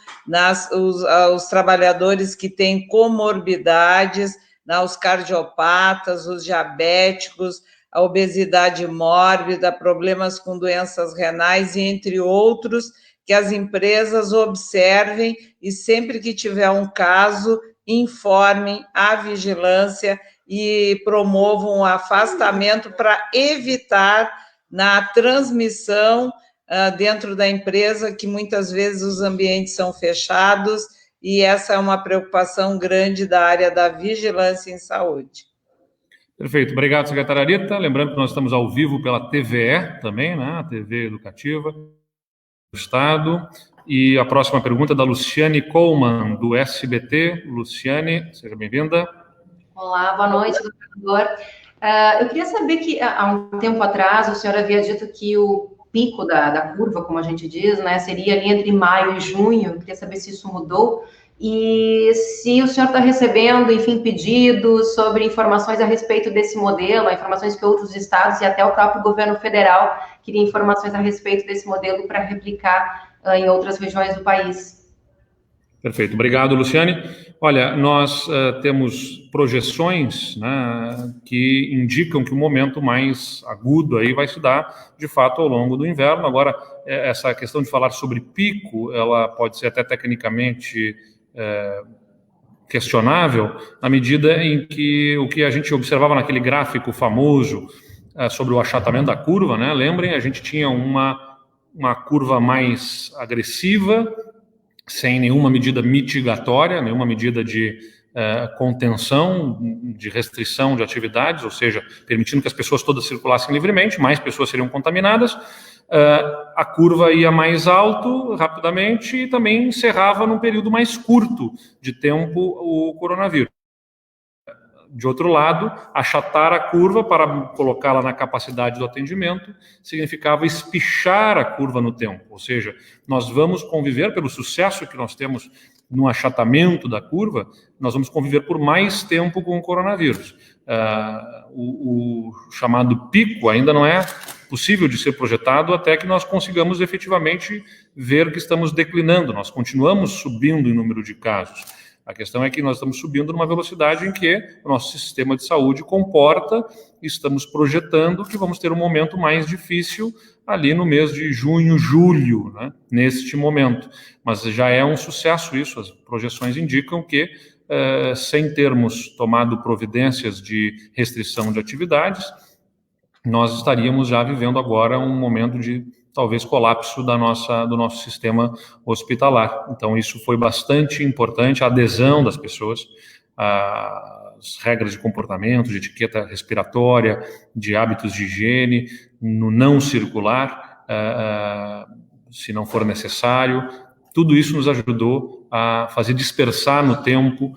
os trabalhadores que têm comorbidades, os cardiopatas, os diabéticos, a obesidade mórbida, problemas com doenças renais, e entre outros, que as empresas observem e sempre que tiver um caso, informem a vigilância e promovam o afastamento para evitar na transmissão dentro da empresa, que muitas vezes os ambientes são fechados, e essa é uma preocupação grande da área da vigilância em saúde. Perfeito, obrigado, secretária Arita. Lembrando que nós estamos ao vivo pela TVE também, né, a TV Educativa do Estado. E a próxima pergunta é da Luciane Coleman, do SBT. Luciane, seja bem-vinda. Olá, boa noite, governador. Eu queria saber que, há um tempo atrás, o senhor havia dito que o pico da curva, como a gente diz, né, seria ali entre maio e junho. Eu queria saber se isso mudou e se o senhor está recebendo, enfim, pedidos sobre informações a respeito desse modelo, informações que outros estados e até o próprio governo federal queria informações a respeito desse modelo para replicar em outras regiões do país. Perfeito, obrigado, Luciane. Olha, nós temos projeções, né, que indicam que o momento mais agudo aí vai se dar, de fato, ao longo do inverno. Agora, essa questão de falar sobre pico, ela pode ser até tecnicamente questionável, na medida em que o que a gente observava naquele gráfico famoso sobre o achatamento da curva, né, lembrem, a gente tinha uma curva mais agressiva, sem nenhuma medida mitigatória, nenhuma medida de contenção, de restrição de atividades, ou seja, permitindo que as pessoas todas circulassem livremente, mais pessoas seriam contaminadas, a curva ia mais alto rapidamente e também encerrava num período mais curto de tempo o coronavírus. De outro lado, achatar a curva para colocá-la na capacidade do atendimento significava espichar a curva no tempo, ou seja, nós vamos conviver, pelo sucesso que nós temos no achatamento da curva, nós vamos conviver por mais tempo com o coronavírus. O chamado pico ainda não é possível de ser projetado até que nós consigamos efetivamente ver que estamos declinando, nós continuamos subindo em número de casos. A questão é que nós estamos subindo numa velocidade em que o nosso sistema de saúde comporta, estamos projetando que vamos ter um momento mais difícil ali no mês de junho, julho, né, neste momento. Mas já é um sucesso isso, as projeções indicam que, sem termos tomado providências de restrição de atividades, nós estaríamos já vivendo agora um momento de talvez colapso do nosso sistema hospitalar. Então, isso foi bastante importante, a adesão das pessoas, as regras de comportamento, de etiqueta respiratória, de hábitos de higiene, no não circular, se não for necessário. Tudo isso nos ajudou a fazer dispersar no tempo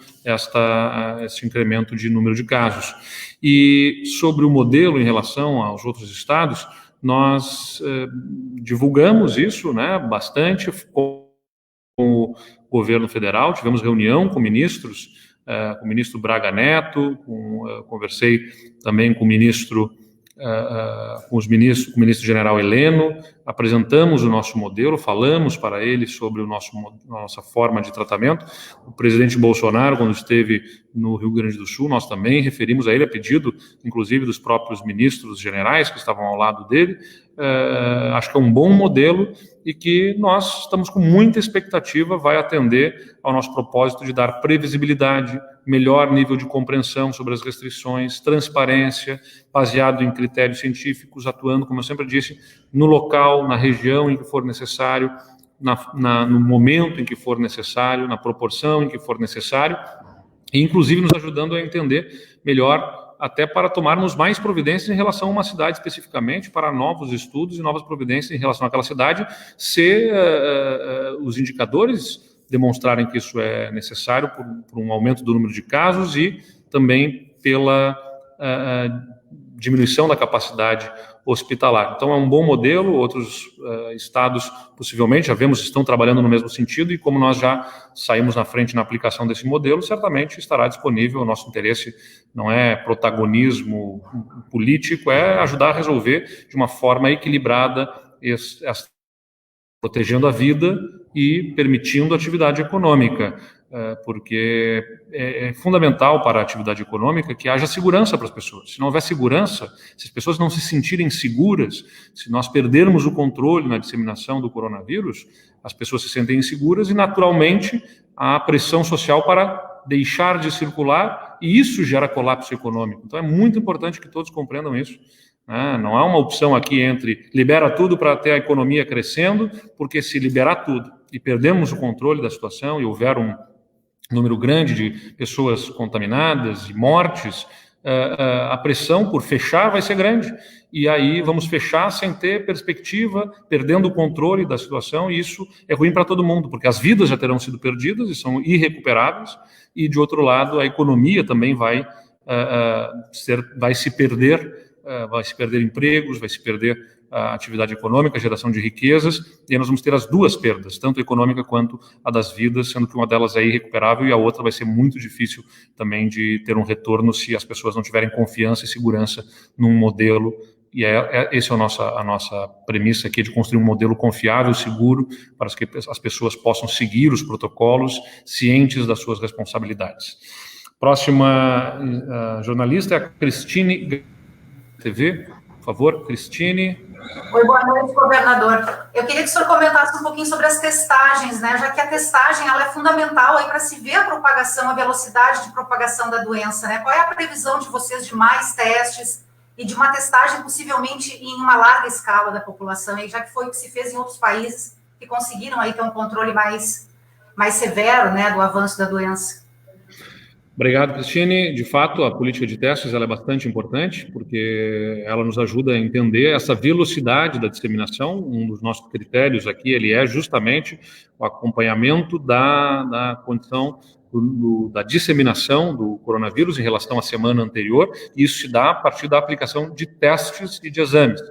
esse incremento de número de casos. E sobre o modelo em relação aos outros estados, nós divulgamos isso, né, bastante com o governo federal, tivemos reunião com ministros, com o ministro Braga Neto, conversei também com o ministro com o ministro-general Heleno, apresentamos o nosso modelo, falamos para ele sobre a nossa forma de tratamento. O presidente Bolsonaro, quando esteve no Rio Grande do Sul, nós também referimos a ele, a pedido, inclusive, dos próprios ministros generais que estavam ao lado dele. Acho que é um bom modelo e que nós estamos com muita expectativa, vai atender ao nosso propósito de dar previsibilidade, melhor nível de compreensão sobre as restrições, transparência, baseado em critérios científicos, atuando, como eu sempre disse, no local, na região em que for necessário, no momento em que for necessário, na proporção em que for necessário, e inclusive nos ajudando a entender melhor, até para tomarmos mais providências em relação a uma cidade especificamente, para novos estudos e novas providências em relação àquela cidade, se os indicadores demonstrarem que isso é necessário por um aumento do número de casos e também pela diminuição da capacidade hospitalar. Então, é um bom modelo, outros estados possivelmente, já vemos, estão trabalhando no mesmo sentido, e como nós já saímos na frente na aplicação desse modelo, certamente estará disponível. O nosso interesse não é protagonismo político, é ajudar a resolver de uma forma equilibrada, protegendo a vida e permitindo a atividade econômica, porque é fundamental para a atividade econômica que haja segurança para as pessoas. Se não houver segurança, se as pessoas não se sentirem seguras, se nós perdermos o controle na disseminação do coronavírus, as pessoas se sentem inseguras e, naturalmente, há pressão social para deixar de circular, e isso gera colapso econômico. Então, é muito importante que todos compreendam isso. Não há uma opção aqui entre libera tudo para ter a economia crescendo, porque se liberar tudo e perdemos o controle da situação e houver um número grande de pessoas contaminadas e mortes, a pressão por fechar vai ser grande. E aí vamos fechar sem ter perspectiva, perdendo o controle da situação, e isso é ruim para todo mundo, porque as vidas já terão sido perdidas e são irrecuperáveis, e, de outro lado, a economia também vai se perder, vai se perder empregos, vai se perder a atividade econômica, a geração de riquezas, e aí nós vamos ter as duas perdas, tanto a econômica quanto a das vidas, sendo que uma delas é irrecuperável e a outra vai ser muito difícil também de ter um retorno se as pessoas não tiverem confiança e segurança num modelo. E essa é a nossa premissa aqui, de construir um modelo confiável, seguro, para que as pessoas possam seguir os protocolos, cientes das suas responsabilidades. Próxima jornalista é a Cristine TV. Por favor, Cristine. Oi, boa noite, governador. Eu queria que o senhor comentasse um pouquinho sobre as testagens, né? Já que a testagem ela é fundamental aí para se ver a propagação, a velocidade de propagação da doença, né? Qual é a previsão de vocês de mais testes e de uma testagem possivelmente em uma larga escala da população, aí, já que foi o que se fez em outros países que conseguiram aí ter um controle mais severo, né, do avanço da doença? Obrigado, Cristine. De fato, a política de testes ela é bastante importante, porque ela nos ajuda a entender essa velocidade da disseminação. Um dos nossos critérios aqui, ele é justamente o acompanhamento da condição da disseminação do coronavírus em relação à semana anterior. Isso se dá a partir da aplicação de testes e de exames.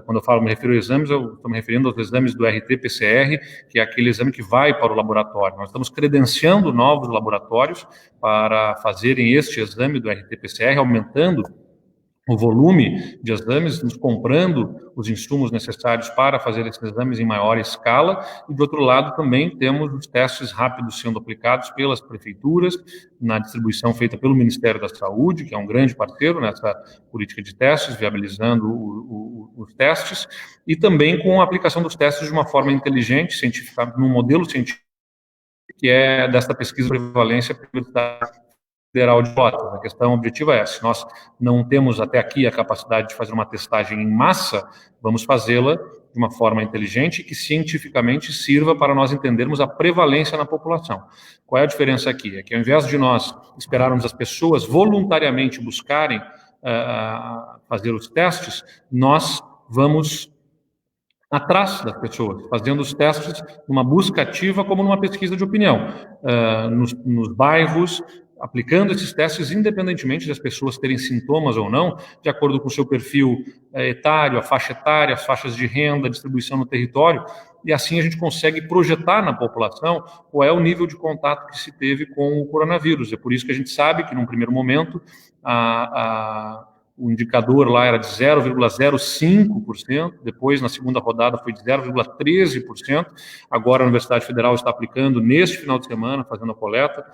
Quando eu me refiro a exames, eu estou me referindo aos exames do RT-PCR, que é aquele exame que vai para o laboratório. Nós estamos credenciando novos laboratórios para fazerem este exame do RT-PCR, aumentando o volume de exames, nos comprando os insumos necessários para fazer esses exames em maior escala, e, do outro lado, também temos os testes rápidos sendo aplicados pelas prefeituras, na distribuição feita pelo Ministério da Saúde, que é um grande parceiro nessa política de testes, viabilizando os testes, e também com a aplicação dos testes de uma forma inteligente, científica, num modelo científico, que é desta pesquisa de prevalência Federal de Pelotas. A questão objetiva é, se nós não temos até aqui a capacidade de fazer uma testagem em massa, vamos fazê-la de uma forma inteligente e que cientificamente sirva para nós entendermos a prevalência na população. Qual é a diferença aqui? É que ao invés de nós esperarmos as pessoas voluntariamente buscarem fazer os testes, nós vamos atrás das pessoas, fazendo os testes numa busca ativa como numa pesquisa de opinião, nos bairros, aplicando esses testes independentemente das pessoas terem sintomas ou não, de acordo com o seu perfil etário, a faixa etária, as faixas de renda, a distribuição no território, e assim a gente consegue projetar na população qual é o nível de contato que se teve com o coronavírus. É por isso que a gente sabe que, num primeiro momento, o indicador lá era de 0,05%, depois, na segunda rodada, foi de 0,13%, agora a Universidade Federal está aplicando neste final de semana, fazendo a coleta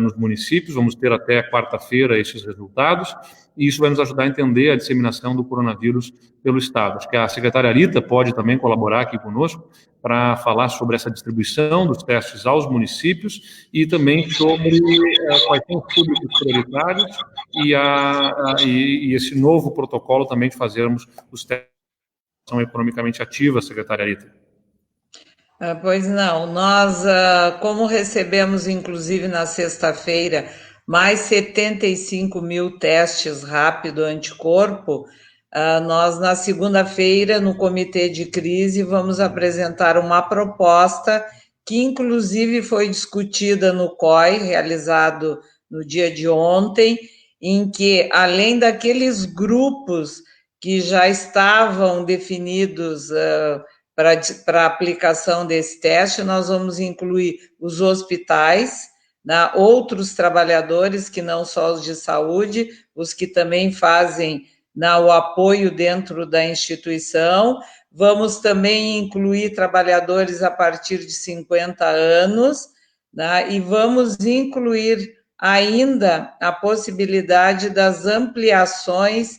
nos municípios, vamos ter até quarta-feira esses resultados, e isso vai nos ajudar a entender a disseminação do coronavírus pelo Estado. Acho que a secretária Arita pode também colaborar aqui conosco para falar sobre essa distribuição dos testes aos municípios e também sobre quais são os públicos prioritários e esse novo protocolo também de fazermos os testes economicamente ativas, secretária Arita. Pois não, nós, como recebemos, inclusive, na sexta-feira, mais 75 mil testes rápido anticorpo, nós, na segunda-feira, no Comitê de Crise, vamos apresentar uma proposta que, inclusive, foi discutida no COI, realizado no dia de ontem, em que, além daqueles grupos que já estavam definidos para a aplicação desse teste, nós vamos incluir os hospitais, outros trabalhadores que não só os de saúde, os que também fazem o apoio dentro da instituição. Vamos também incluir trabalhadores a partir de 50 anos, e vamos incluir ainda a possibilidade das ampliações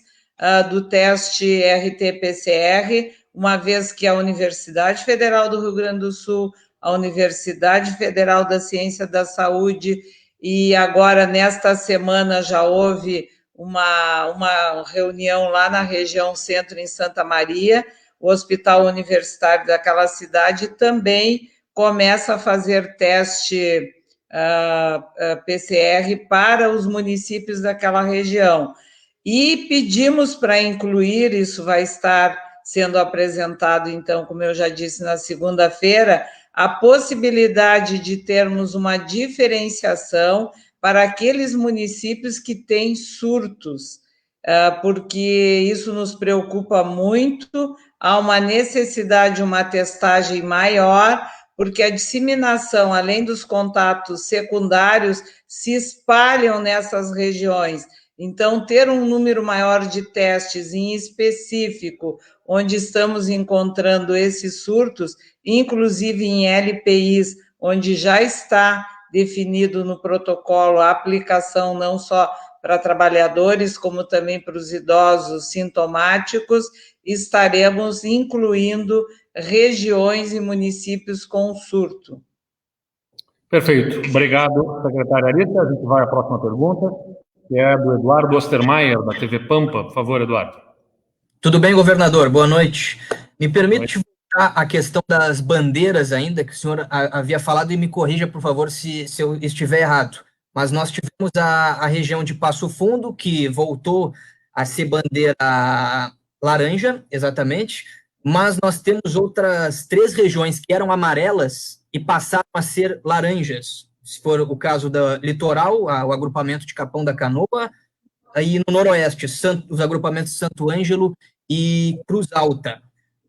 do teste RT-PCR, uma vez que a Universidade Federal do Rio Grande do Sul, a Universidade Federal da Ciência da Saúde, e agora, nesta semana, já houve uma reunião lá na região centro, em Santa Maria, o Hospital Universitário daquela cidade também começa a fazer teste PCR para os municípios daquela região. E pedimos para incluir, isso vai estar sendo apresentado, então, como eu já disse, na segunda-feira, a possibilidade de termos uma diferenciação para aqueles municípios que têm surtos, porque isso nos preocupa muito, há uma necessidade, uma testagem maior, porque a disseminação, além dos contatos secundários, se espalham nessas regiões. Então, ter um número maior de testes em específico, onde estamos encontrando esses surtos, inclusive em LPIs, onde já está definido no protocolo a aplicação não só para trabalhadores, como também para os idosos sintomáticos, estaremos incluindo regiões e municípios com surto. Perfeito. Obrigado, secretária Arita. A gente vai à próxima pergunta, que é do Eduardo Ostermaier, da TV Pampa. Por favor, Eduardo. Tudo bem, governador? Boa noite. Me permite voltar à questão das bandeiras ainda, que o senhor havia falado, e me corrija, por favor, se eu estiver errado. Mas nós tivemos a região de Passo Fundo, que voltou a ser bandeira laranja, exatamente, mas nós temos outras 3 regiões que eram amarelas e passaram a ser laranjas. Se for o caso da Litoral, o agrupamento de Capão da Canoa, aí no Noroeste, os agrupamentos Santo Ângelo e Cruz Alta.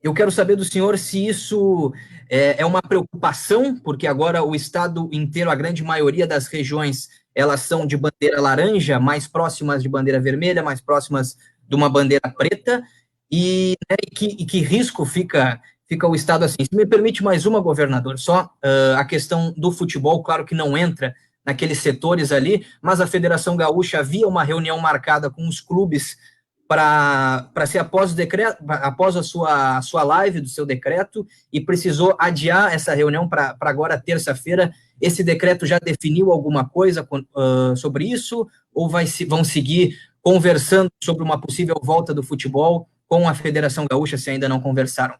Eu quero saber do senhor se isso é uma preocupação, porque agora o estado inteiro, a grande maioria das regiões, elas são de bandeira laranja, mais próximas de bandeira vermelha, mais próximas de uma bandeira preta, e que risco fica o estado assim. Se me permite mais uma, governador, só a questão do futebol, claro que não entra naqueles setores ali, mas a Federação Gaúcha havia uma reunião marcada com os clubes para ser após o decreto, após a sua live do seu decreto, e precisou adiar essa reunião para agora, terça-feira. Esse decreto já definiu alguma coisa sobre isso, ou vão seguir conversando sobre uma possível volta do futebol com a Federação Gaúcha, se ainda não conversaram?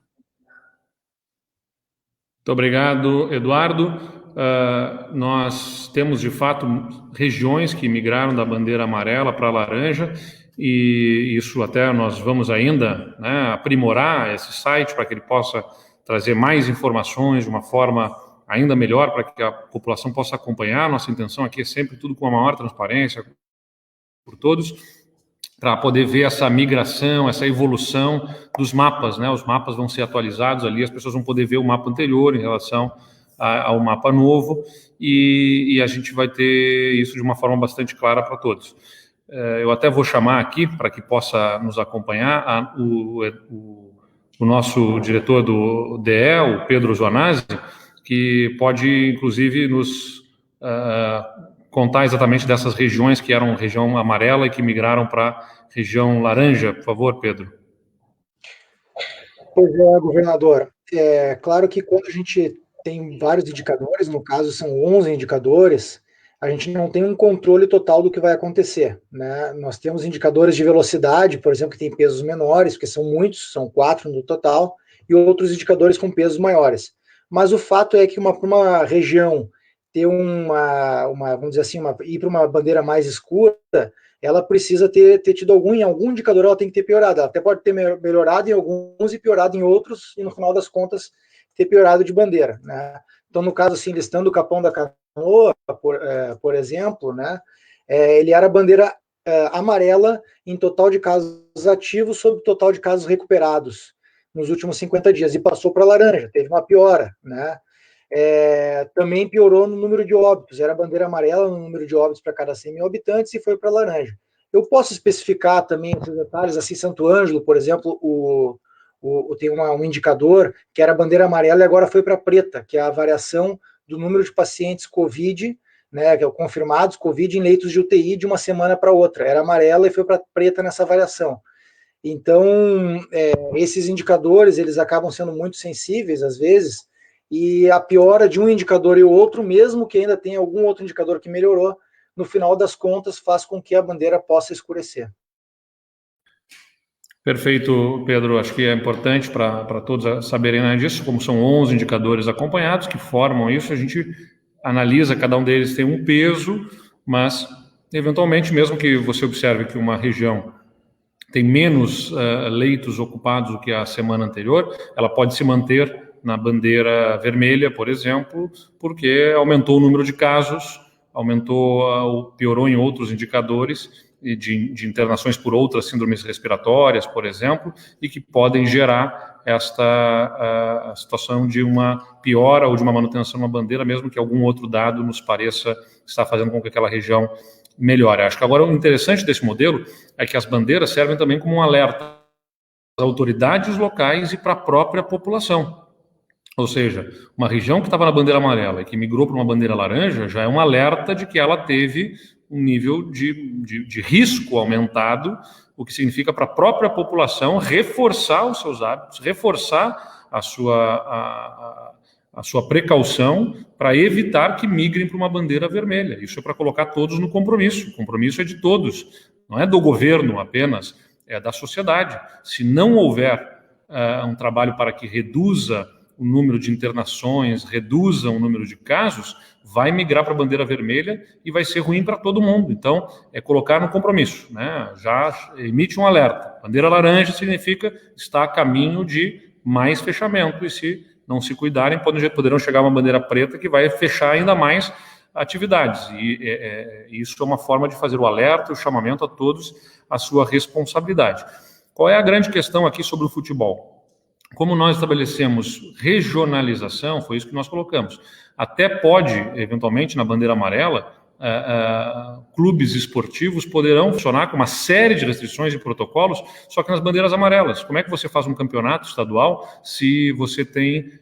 Muito obrigado, Eduardo. Nós temos, de fato, regiões que migraram da bandeira amarela para a laranja, e isso até nós vamos ainda, né, aprimorar esse site para que ele possa trazer mais informações de uma forma ainda melhor para que a população possa acompanhar. Nossa intenção aqui é sempre tudo com a maior transparência por todos, para poder ver essa migração, essa evolução dos mapas, né? Os mapas vão ser atualizados ali, as pessoas vão poder ver o mapa anterior em relação ao mapa novo, e a gente vai ter isso de uma forma bastante clara para todos. Eu até vou chamar aqui, para que possa nos acompanhar, o nosso diretor do DE, o Pedro Zoanazzi, que pode, inclusive, nos contar exatamente dessas regiões que eram região amarela e que migraram para região laranja. Por favor, Pedro. Pois é, governador. É claro que quando a gente tem vários indicadores, no caso são 11 indicadores, a gente não tem um controle total do que vai acontecer, né? Nós temos indicadores de velocidade, por exemplo, que tem pesos menores, porque são muitos, são 4 no total, e outros indicadores com pesos maiores. Mas o fato é que uma região ter vamos dizer assim, ir para uma bandeira mais escura, ela precisa ter tido algum indicador, ela tem que ter piorado. Ela até pode ter melhorado em alguns e piorado em outros, e no final das contas ter piorado de bandeira, né? Então, no caso, assim, listando o Capão da Canoa, por exemplo, né, ele era bandeira amarela em total de casos ativos sobre total de casos recuperados nos últimos 50 dias, e passou para laranja, teve uma piora, né? Também piorou no número de óbitos, era bandeira amarela no número de óbitos para cada 100 mil habitantes e foi para laranja. Eu posso especificar também esses detalhes, assim, Santo Ângelo, por exemplo, tem um indicador que era bandeira amarela e agora foi para preta, que é a variação do número de pacientes COVID, né, que é o confirmados COVID em leitos de UTI de uma semana para outra. Era amarela e foi para preta nessa variação. Então, esses indicadores, eles acabam sendo muito sensíveis, às vezes, e a piora de um indicador e o outro, mesmo que ainda tenha algum outro indicador que melhorou, no final das contas, faz com que a bandeira possa escurecer. Perfeito, Pedro. Acho que é importante para todos saberem disso, como são 11 indicadores acompanhados que formam isso, a gente analisa, cada um deles tem um peso, mas, eventualmente, mesmo que você observe que uma região tem menos leitos ocupados do que a semana anterior, ela pode se manter na bandeira vermelha, por exemplo, porque aumentou o número de casos, piorou em outros indicadores, de internações por outras síndromes respiratórias, por exemplo, e que podem gerar esta situação de uma piora ou de uma manutenção na bandeira, mesmo que algum outro dado nos pareça estar fazendo com que aquela região melhore. Acho que agora o interessante desse modelo é que as bandeiras servem também como um alerta às autoridades locais e para a própria população. Ou seja, uma região que estava na bandeira amarela e que migrou para uma bandeira laranja já é um alerta de que ela teve um nível de risco aumentado, o que significa para a própria população reforçar os seus hábitos, reforçar a sua precaução para evitar que migrem para uma bandeira vermelha. Isso é para colocar todos no compromisso. O compromisso é de todos, não é do governo apenas, é da sociedade. Se não houver um trabalho para que reduza o número de internações, reduza o número de casos, vai migrar para a bandeira vermelha e vai ser ruim para todo mundo. Então, é colocar no compromisso, né? Já emite um alerta. Bandeira laranja significa estar a caminho de mais fechamento, e se não se cuidarem, poderão chegar a uma bandeira preta que vai fechar ainda mais atividades. E isso é uma forma de fazer o alerta, o chamamento a todos, a sua responsabilidade. Qual é a grande questão aqui sobre o futebol? Como nós estabelecemos regionalização, foi isso que nós colocamos. Até pode, eventualmente, na bandeira amarela, clubes esportivos poderão funcionar com uma série de restrições e protocolos, só que nas bandeiras amarelas. Como é que você faz um campeonato estadual se você tem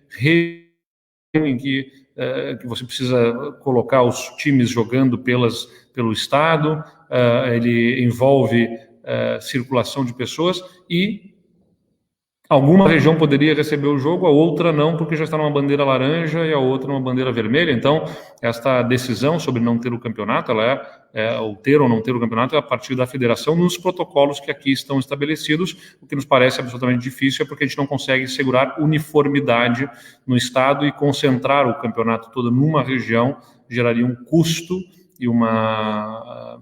em que você precisa colocar os times jogando pelo estado, ele envolve circulação de pessoas e Alguma região poderia receber o jogo, a outra não, porque já está numa bandeira laranja e a outra numa bandeira vermelha. Então, esta decisão sobre não ter o campeonato, ela ou ter ou não ter o campeonato, é a partir da federação nos protocolos que aqui estão estabelecidos. O que nos parece absolutamente difícil é porque a gente não consegue segurar uniformidade no estado, e concentrar o campeonato todo numa região geraria um custo e uma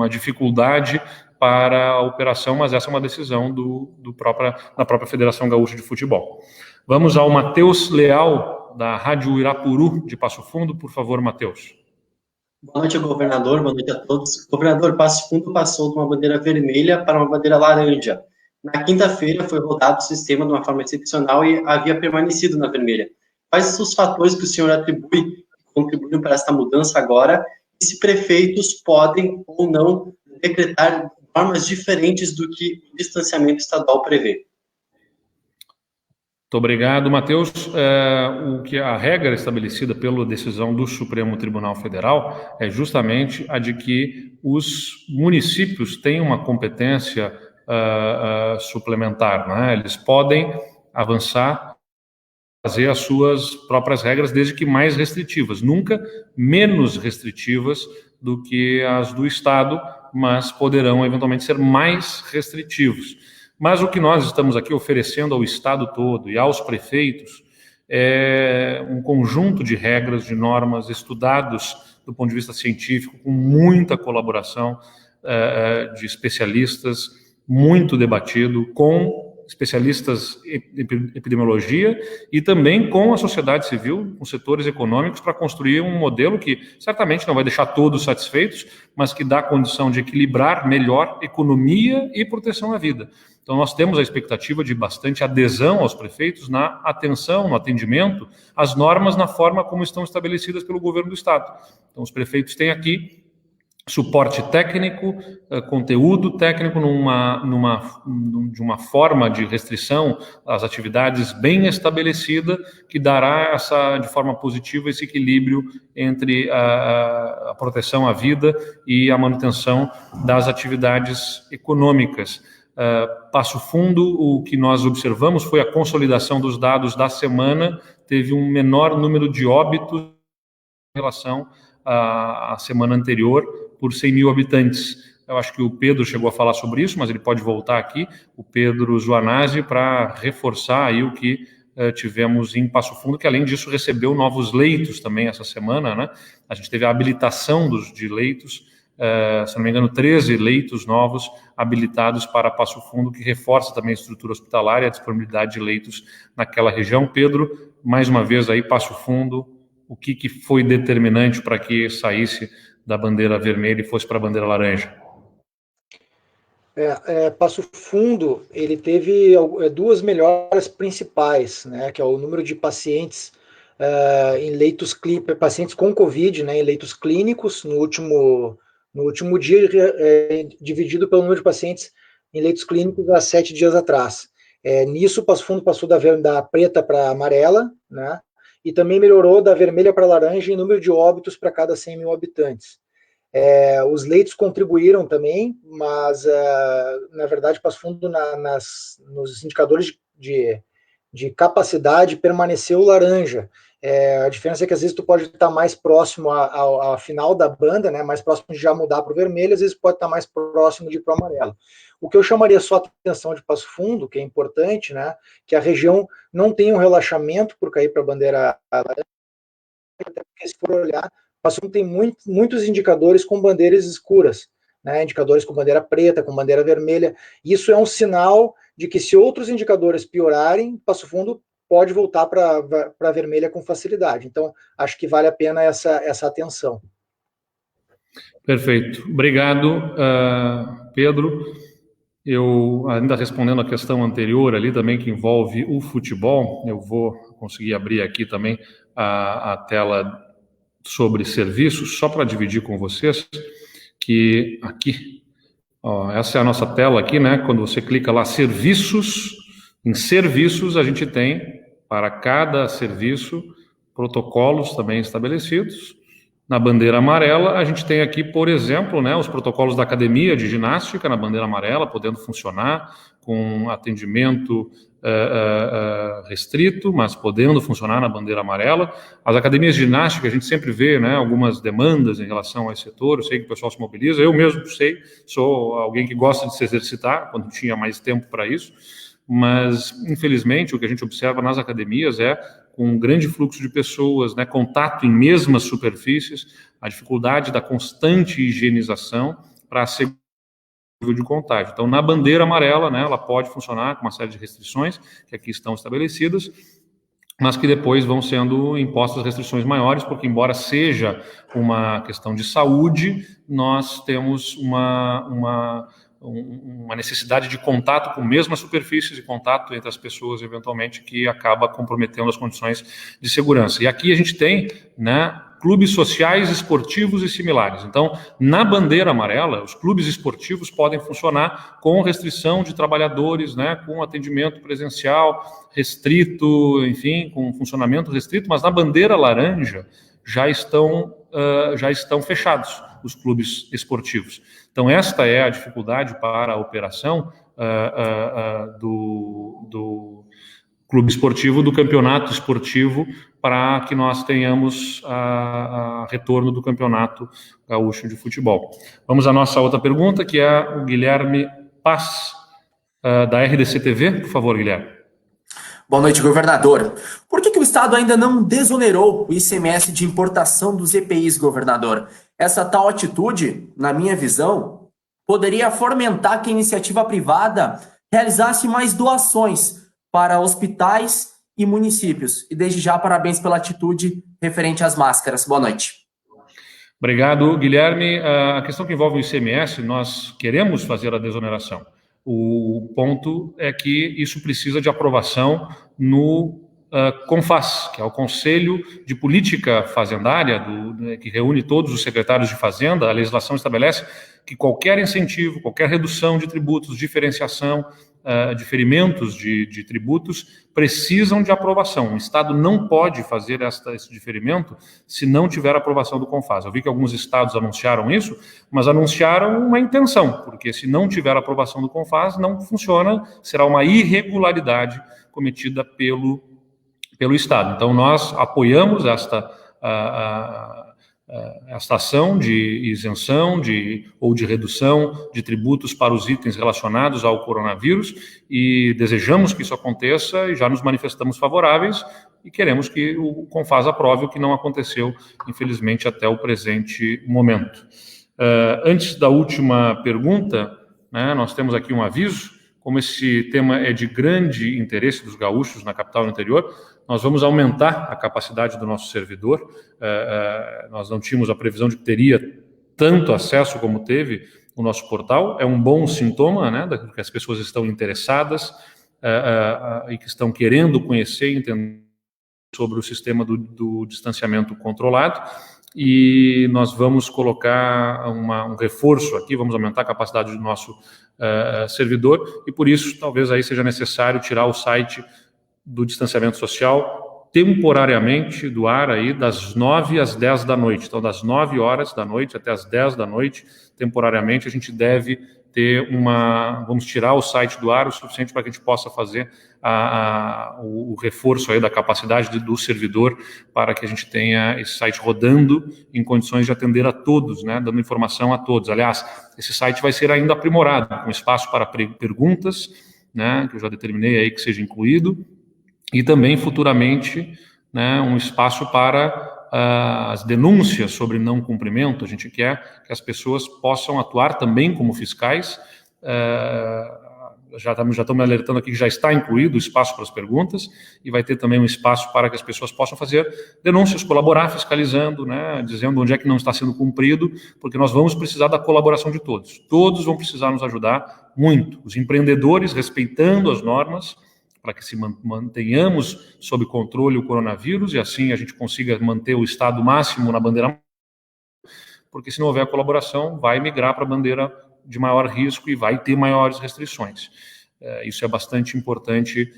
dificuldade para a operação, mas essa é uma decisão da própria Federação Gaúcha de Futebol. Vamos ao Matheus Leal, da Rádio Irapuru, de Passo Fundo. Por favor, Matheus. Boa noite, governador. Boa noite a todos. Governador, Passo Fundo passou de uma bandeira vermelha para uma bandeira laranja. Na quinta-feira foi rodado o sistema de uma forma excepcional e havia permanecido na vermelha. Quais os fatores que o senhor atribui que contribuíram para essa mudança agora? E se prefeitos podem ou não decretar normas diferentes do que o distanciamento estadual prevê? Muito obrigado, Matheus. O que a regra estabelecida pela decisão do Supremo Tribunal Federal é justamente a de que os municípios têm uma competência suplementar, né? Eles podem avançar, fazer as suas próprias regras, desde que mais restritivas, nunca menos restritivas do que as do Estado, mas poderão eventualmente ser mais restritivos. Mas o que nós estamos aqui oferecendo ao Estado todo e aos prefeitos é um conjunto de regras, de normas, estudados do ponto de vista científico, com muita colaboração de especialistas, muito debatido, com especialistas em epidemiologia e também com a sociedade civil, com setores econômicos, para construir um modelo que certamente não vai deixar todos satisfeitos, mas que dá condição de equilibrar melhor economia e proteção à vida. Então, nós temos a expectativa de bastante adesão aos prefeitos na atenção, no atendimento, às normas na forma como estão estabelecidas pelo governo do Estado. Então, os prefeitos têm aqui suporte técnico, conteúdo técnico de uma forma de restrição às atividades bem estabelecida, que dará de forma positiva esse equilíbrio entre a proteção à vida e a manutenção das atividades econômicas. Passo Fundo, o que nós observamos foi a consolidação dos dados da semana, teve um menor número de óbitos em relação à semana anterior, por 100 mil habitantes. Eu acho que o Pedro chegou a falar sobre isso, mas ele pode voltar aqui, o Pedro Zuanazzi, para reforçar aí o que tivemos em Passo Fundo, que além disso recebeu novos leitos também essa semana, né? A gente teve a habilitação de leitos, se não me engano, 13 leitos novos habilitados para Passo Fundo, que reforça também a estrutura hospitalar e a disponibilidade de leitos naquela região. Pedro, mais uma vez aí, Passo Fundo, o que foi determinante para que saísse da bandeira vermelha e fosse para a bandeira laranja? Passo Fundo, ele teve duas melhoras principais, né, que é o número de pacientes em leitos pacientes com Covid, né, em leitos clínicos, no último dia, dividido pelo número de pacientes em leitos clínicos há 7 dias atrás. Nisso, o Passo Fundo passou da preta para a amarela, né, e também melhorou da vermelha para a laranja em número de óbitos para cada 100 mil habitantes. Os leitos contribuíram também, mas, na verdade, Passo Fundo, nos indicadores de capacidade, permaneceu laranja. A diferença é que, às vezes, tu pode estar mais próximo ao final da banda, né, mais próximo de já mudar para o vermelho, às vezes pode estar mais próximo de ir para o amarelo. O que eu chamaria só a atenção de Passo Fundo, que é importante, né, que a região não tem um relaxamento por cair para a bandeira laranja, até porque, se for olhar, Passo Fundo tem muitos indicadores com bandeiras escuras, né, indicadores com bandeira preta, com bandeira vermelha. Isso é um sinal de que, se outros indicadores piorarem, Passo Fundo pode voltar para a vermelha com facilidade. Então, acho que vale a pena essa atenção. Perfeito. Obrigado, Pedro. Eu, ainda respondendo a questão anterior ali também, que envolve o futebol, eu vou conseguir abrir aqui também a tela sobre serviços, só para dividir com vocês, que aqui, essa é a nossa tela aqui, né? Quando você clica lá, serviços, em serviços a gente tem, para cada serviço, protocolos também estabelecidos, Na bandeira amarela, a gente tem aqui, por exemplo, né, os protocolos da academia de ginástica na bandeira amarela, podendo funcionar com atendimento restrito, mas podendo funcionar na bandeira amarela. As academias de ginástica, a gente sempre vê, né, algumas demandas em relação a esse setor, eu sei que o pessoal se mobiliza, eu mesmo sei, sou alguém que gosta de se exercitar, quando tinha mais tempo para isso, mas, infelizmente, o que a gente observa nas academias é com um grande fluxo de pessoas, né, contato em mesmas superfícies, a dificuldade da constante higienização para assegurar de contágio. Então, na bandeira amarela, né, ela pode funcionar com uma série de restrições que aqui estão estabelecidas, mas que depois vão sendo impostas restrições maiores, porque embora seja uma questão de saúde, nós temos uma necessidade de contato com mesmas superfícies e contato entre as pessoas, eventualmente, que acaba comprometendo as condições de segurança. E aqui a gente tem, né, clubes sociais, esportivos e similares. Então, na bandeira amarela, os clubes esportivos podem funcionar com restrição de trabalhadores, né, com atendimento presencial restrito, enfim, com funcionamento restrito, mas na bandeira laranja já estão fechados os clubes esportivos. Então, esta é a dificuldade para a operação do clube esportivo, do campeonato esportivo, para que nós tenhamos retorno do campeonato gaúcho de futebol. Vamos à nossa outra pergunta, que é o Guilherme Paz, da RDC TV. Por favor, Guilherme. Boa noite, governador. Por que o Estado ainda não desonerou o ICMS de importação dos EPIs, governador? Essa tal atitude, na minha visão, poderia fomentar que a iniciativa privada realizasse mais doações para hospitais e municípios. E desde já, parabéns pela atitude referente às máscaras. Boa noite. Obrigado, Guilherme. A questão que envolve o ICMS, nós queremos fazer a desoneração. O ponto é que isso precisa de aprovação no CONFAZ, que é o Conselho de Política Fazendária, que reúne todos os secretários de Fazenda. A legislação estabelece que qualquer incentivo, qualquer redução de tributos, diferenciação, diferimentos de tributos, precisam de aprovação. O Estado não pode fazer esse diferimento se não tiver aprovação do CONFAZ. Eu vi que alguns estados anunciaram isso, mas anunciaram uma intenção, porque se não tiver aprovação do CONFAZ, não funciona, será uma irregularidade cometida pelo Estado. Então, nós apoiamos esta ação de isenção ou de redução de tributos para os itens relacionados ao coronavírus e desejamos que isso aconteça e já nos manifestamos favoráveis e queremos que o CONFAZ aprove, o que não aconteceu, infelizmente, até o presente momento. Antes da última pergunta, né, nós temos aqui um aviso. Como esse tema é de grande interesse dos gaúchos na capital e no interior, nós vamos aumentar a capacidade do nosso servidor. Nós não tínhamos a previsão de que teria tanto acesso como teve o nosso portal. É um bom sintoma, né, que as pessoas estão interessadas e que estão querendo conhecer e entender sobre o sistema do distanciamento controlado. E nós vamos colocar um reforço aqui, vamos aumentar a capacidade do nosso servidor, e por isso talvez aí seja necessário tirar o site do distanciamento social temporariamente do ar aí das 9 às 10 da noite. Então, das 9 horas da noite até as 10 da noite, temporariamente, a gente deve ter vamos tirar o site do ar o suficiente para que a gente possa fazer o reforço aí da capacidade do servidor para que a gente tenha esse site rodando em condições de atender a todos, né, dando informação a todos. Aliás, esse site vai ser ainda aprimorado, com espaço para perguntas, né, que eu já determinei aí que seja incluído, e também futuramente, né, um espaço para as denúncias sobre não cumprimento. A gente quer que as pessoas possam atuar também como fiscais. Já estão me alertando aqui que já está incluído o espaço para as perguntas e vai ter também um espaço para que as pessoas possam fazer denúncias, colaborar, fiscalizando, né, dizendo onde é que não está sendo cumprido, porque nós vamos precisar da colaboração de todos. Todos vão precisar nos ajudar muito. Os empreendedores respeitando as normas, para que se mantenhamos sob controle o coronavírus e assim a gente consiga manter o estado máximo na bandeira, porque se não houver colaboração, vai migrar para a bandeira de maior risco e vai ter maiores restrições. Isso é bastante importante,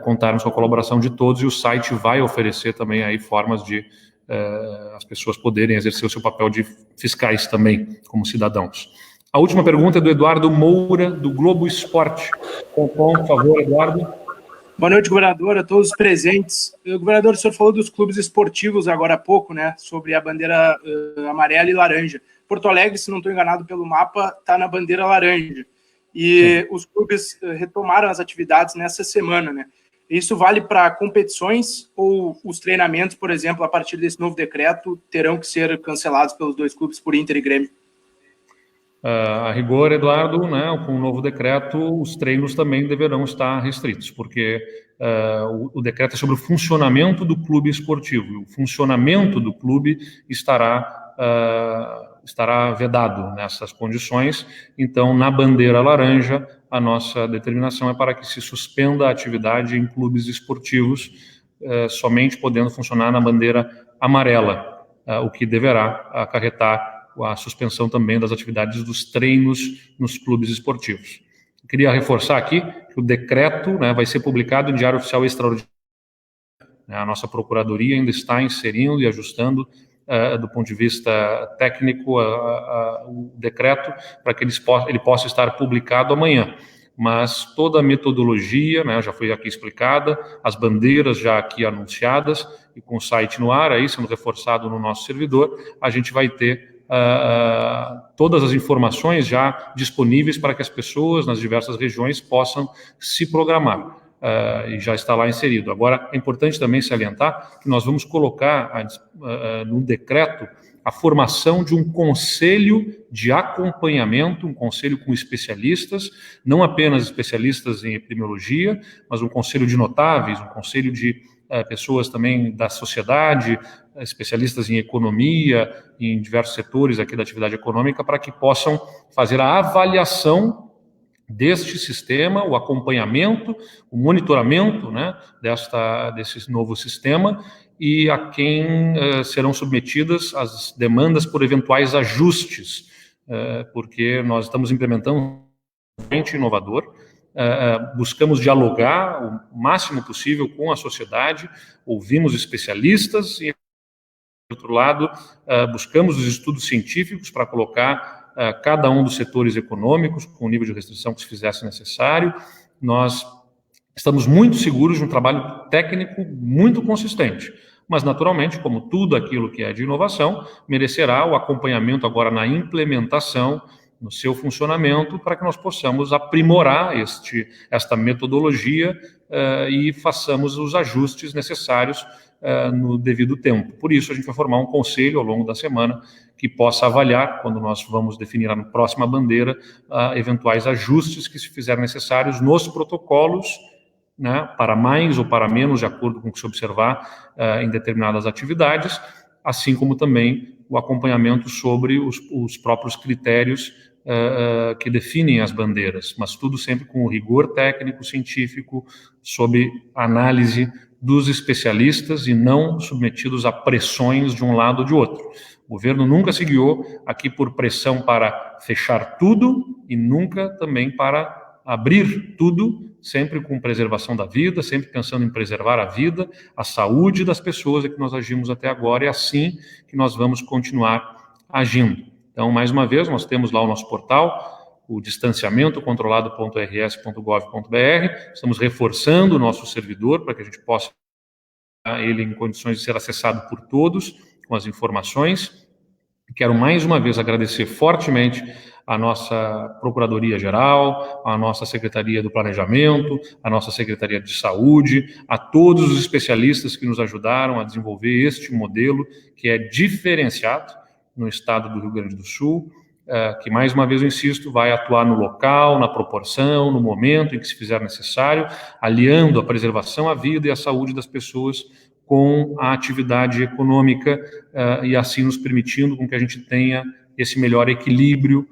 contarmos com a colaboração de todos, e o site vai oferecer também aí formas de as pessoas poderem exercer o seu papel de fiscais também, como cidadãos. A última pergunta é do Eduardo Moura, do Globo Esporte. Por favor, Eduardo. Boa noite, governador, a todos os presentes. Governador, o senhor falou dos clubes esportivos agora há pouco, né, sobre a bandeira amarela e laranja. Porto Alegre, se não estou enganado pelo mapa, está na bandeira laranja. E os clubes retomaram as atividades nessa semana, né? Isso vale para competições ou os treinamentos, por exemplo, a partir desse novo decreto, terão que ser cancelados pelos dois clubes, por Inter e Grêmio? A rigor, Eduardo, né, com o novo decreto, os treinos também deverão estar restritos, porque o decreto é sobre o funcionamento do clube esportivo, e o funcionamento do clube estará vedado nessas condições. Então, na bandeira laranja, a nossa determinação é para que se suspenda a atividade em clubes esportivos, somente podendo funcionar na bandeira amarela, o que deverá acarretar a suspensão também das atividades dos treinos nos clubes esportivos. Eu queria reforçar aqui que o decreto, né, vai ser publicado em Diário Oficial Extraordinário. A nossa Procuradoria ainda está inserindo e ajustando, do ponto de vista técnico, o decreto para que ele possa estar publicado amanhã. Mas toda a metodologia, né, já foi aqui explicada, as bandeiras já aqui anunciadas, e com o site no ar, aí sendo reforçado no nosso servidor, a gente vai ter todas as informações já disponíveis para que as pessoas nas diversas regiões possam se programar, e já está lá inserido. Agora, é importante também salientar que nós vamos colocar no decreto a formação de um conselho de acompanhamento, um conselho com especialistas, não apenas especialistas em epidemiologia, mas um conselho de notáveis, um conselho de pessoas também da sociedade, especialistas em economia, em diversos setores aqui da atividade econômica, para que possam fazer a avaliação deste sistema, o acompanhamento, o monitoramento, né, desse novo sistema, e a quem serão submetidas as demandas por eventuais ajustes, porque nós estamos implementando um ambiente inovador. Buscamos dialogar o máximo possível com a sociedade, ouvimos especialistas e, por outro lado, buscamos os estudos científicos para colocar cada um dos setores econômicos com o nível de restrição que se fizesse necessário. Nós estamos muito seguros de um trabalho técnico muito consistente, mas, naturalmente, como tudo aquilo que é de inovação, merecerá o acompanhamento agora na implementação, no seu funcionamento, para que nós possamos aprimorar esta metodologia e façamos os ajustes necessários no devido tempo. Por isso, a gente vai formar um conselho ao longo da semana que possa avaliar, quando nós vamos definir a próxima bandeira, eventuais ajustes que se fizerem necessários nos protocolos, né, para mais ou para menos, de acordo com o que se observar em determinadas atividades, assim como também o acompanhamento sobre os próprios critérios que definem as bandeiras, mas tudo sempre com o rigor técnico, científico, sob análise dos especialistas e não submetidos a pressões de um lado ou de outro. O governo nunca se guiou aqui por pressão para fechar tudo e nunca também para abrir tudo, sempre com preservação da vida, sempre pensando em preservar a vida, a saúde das pessoas, é que nós agimos até agora, e é assim que nós vamos continuar agindo. Então, mais uma vez, nós temos lá o nosso portal, o distanciamentocontrolado.rs.gov.br, estamos reforçando o nosso servidor para que a gente possa ele em condições de ser acessado por todos, com as informações. Quero mais uma vez agradecer fortemente a nossa Procuradoria-Geral, a nossa Secretaria do Planejamento, a nossa Secretaria de Saúde, a todos os especialistas que nos ajudaram a desenvolver este modelo que é diferenciado no estado do Rio Grande do Sul, que, mais uma vez eu insisto, vai atuar no local, na proporção, no momento em que se fizer necessário, aliando a preservação à vida e à saúde das pessoas com a atividade econômica, e assim nos permitindo com que a gente tenha esse melhor equilíbrio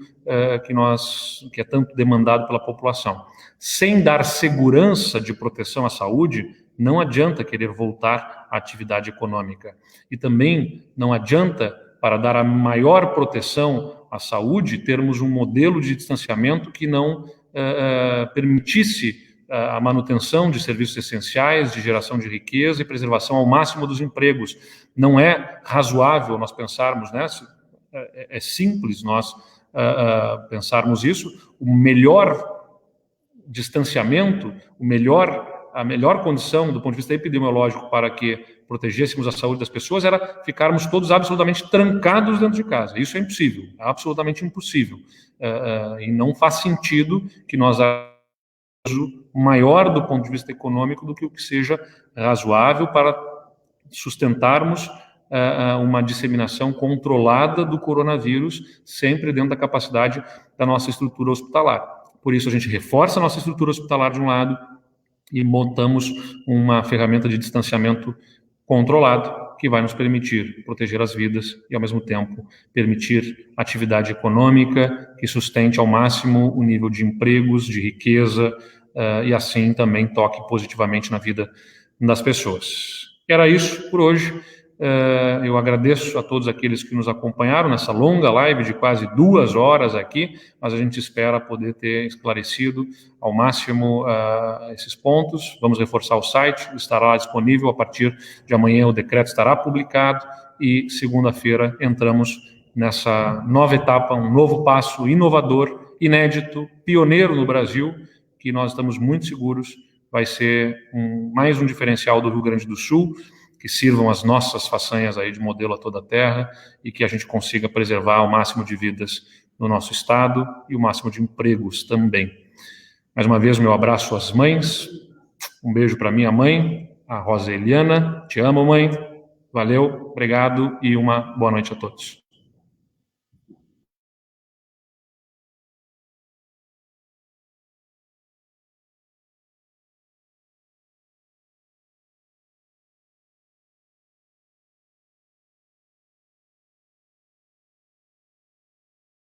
que é tanto demandado pela população. Sem dar segurança de proteção à saúde, não adianta querer voltar à atividade econômica. E também não adianta, para dar a maior proteção à saúde, termos um modelo de distanciamento que não permitisse a manutenção de serviços essenciais, de geração de riqueza e preservação ao máximo dos empregos. Não é razoável nós pensarmos, né? É simples nós pensarmos isso. O melhor distanciamento, a melhor condição do ponto de vista epidemiológico para que protegêssemos a saúde das pessoas era ficarmos todos absolutamente trancados dentro de casa. Isso é impossível, é absolutamente impossível. E não faz sentido que nós maior do ponto de vista econômico do que o que seja razoável para sustentarmos uma disseminação controlada do coronavírus, sempre dentro da capacidade da nossa estrutura hospitalar. Por isso, a gente reforça a nossa estrutura hospitalar de um lado e montamos uma ferramenta de distanciamento controlado que vai nos permitir proteger as vidas e, ao mesmo tempo, permitir atividade econômica que sustente ao máximo o nível de empregos, de riqueza, e assim também toque positivamente na vida das pessoas. Era isso por hoje. Eu agradeço a todos aqueles que nos acompanharam nessa longa live de quase 2 horas aqui, mas a gente espera poder ter esclarecido ao máximo esses pontos. Vamos reforçar o site, estará lá disponível. A partir de amanhã o decreto estará publicado e segunda-feira entramos nessa nova etapa, um novo passo inovador, inédito, pioneiro no Brasil, que nós estamos muito seguros vai ser mais um diferencial do Rio Grande do Sul, que sirvam as nossas façanhas aí de modelo a toda a terra e que a gente consiga preservar o máximo de vidas no nosso estado e o máximo de empregos também. Mais uma vez, meu abraço às mães, um beijo para minha mãe, a Rosa Eliana, te amo, mãe, valeu, obrigado e uma boa noite a todos.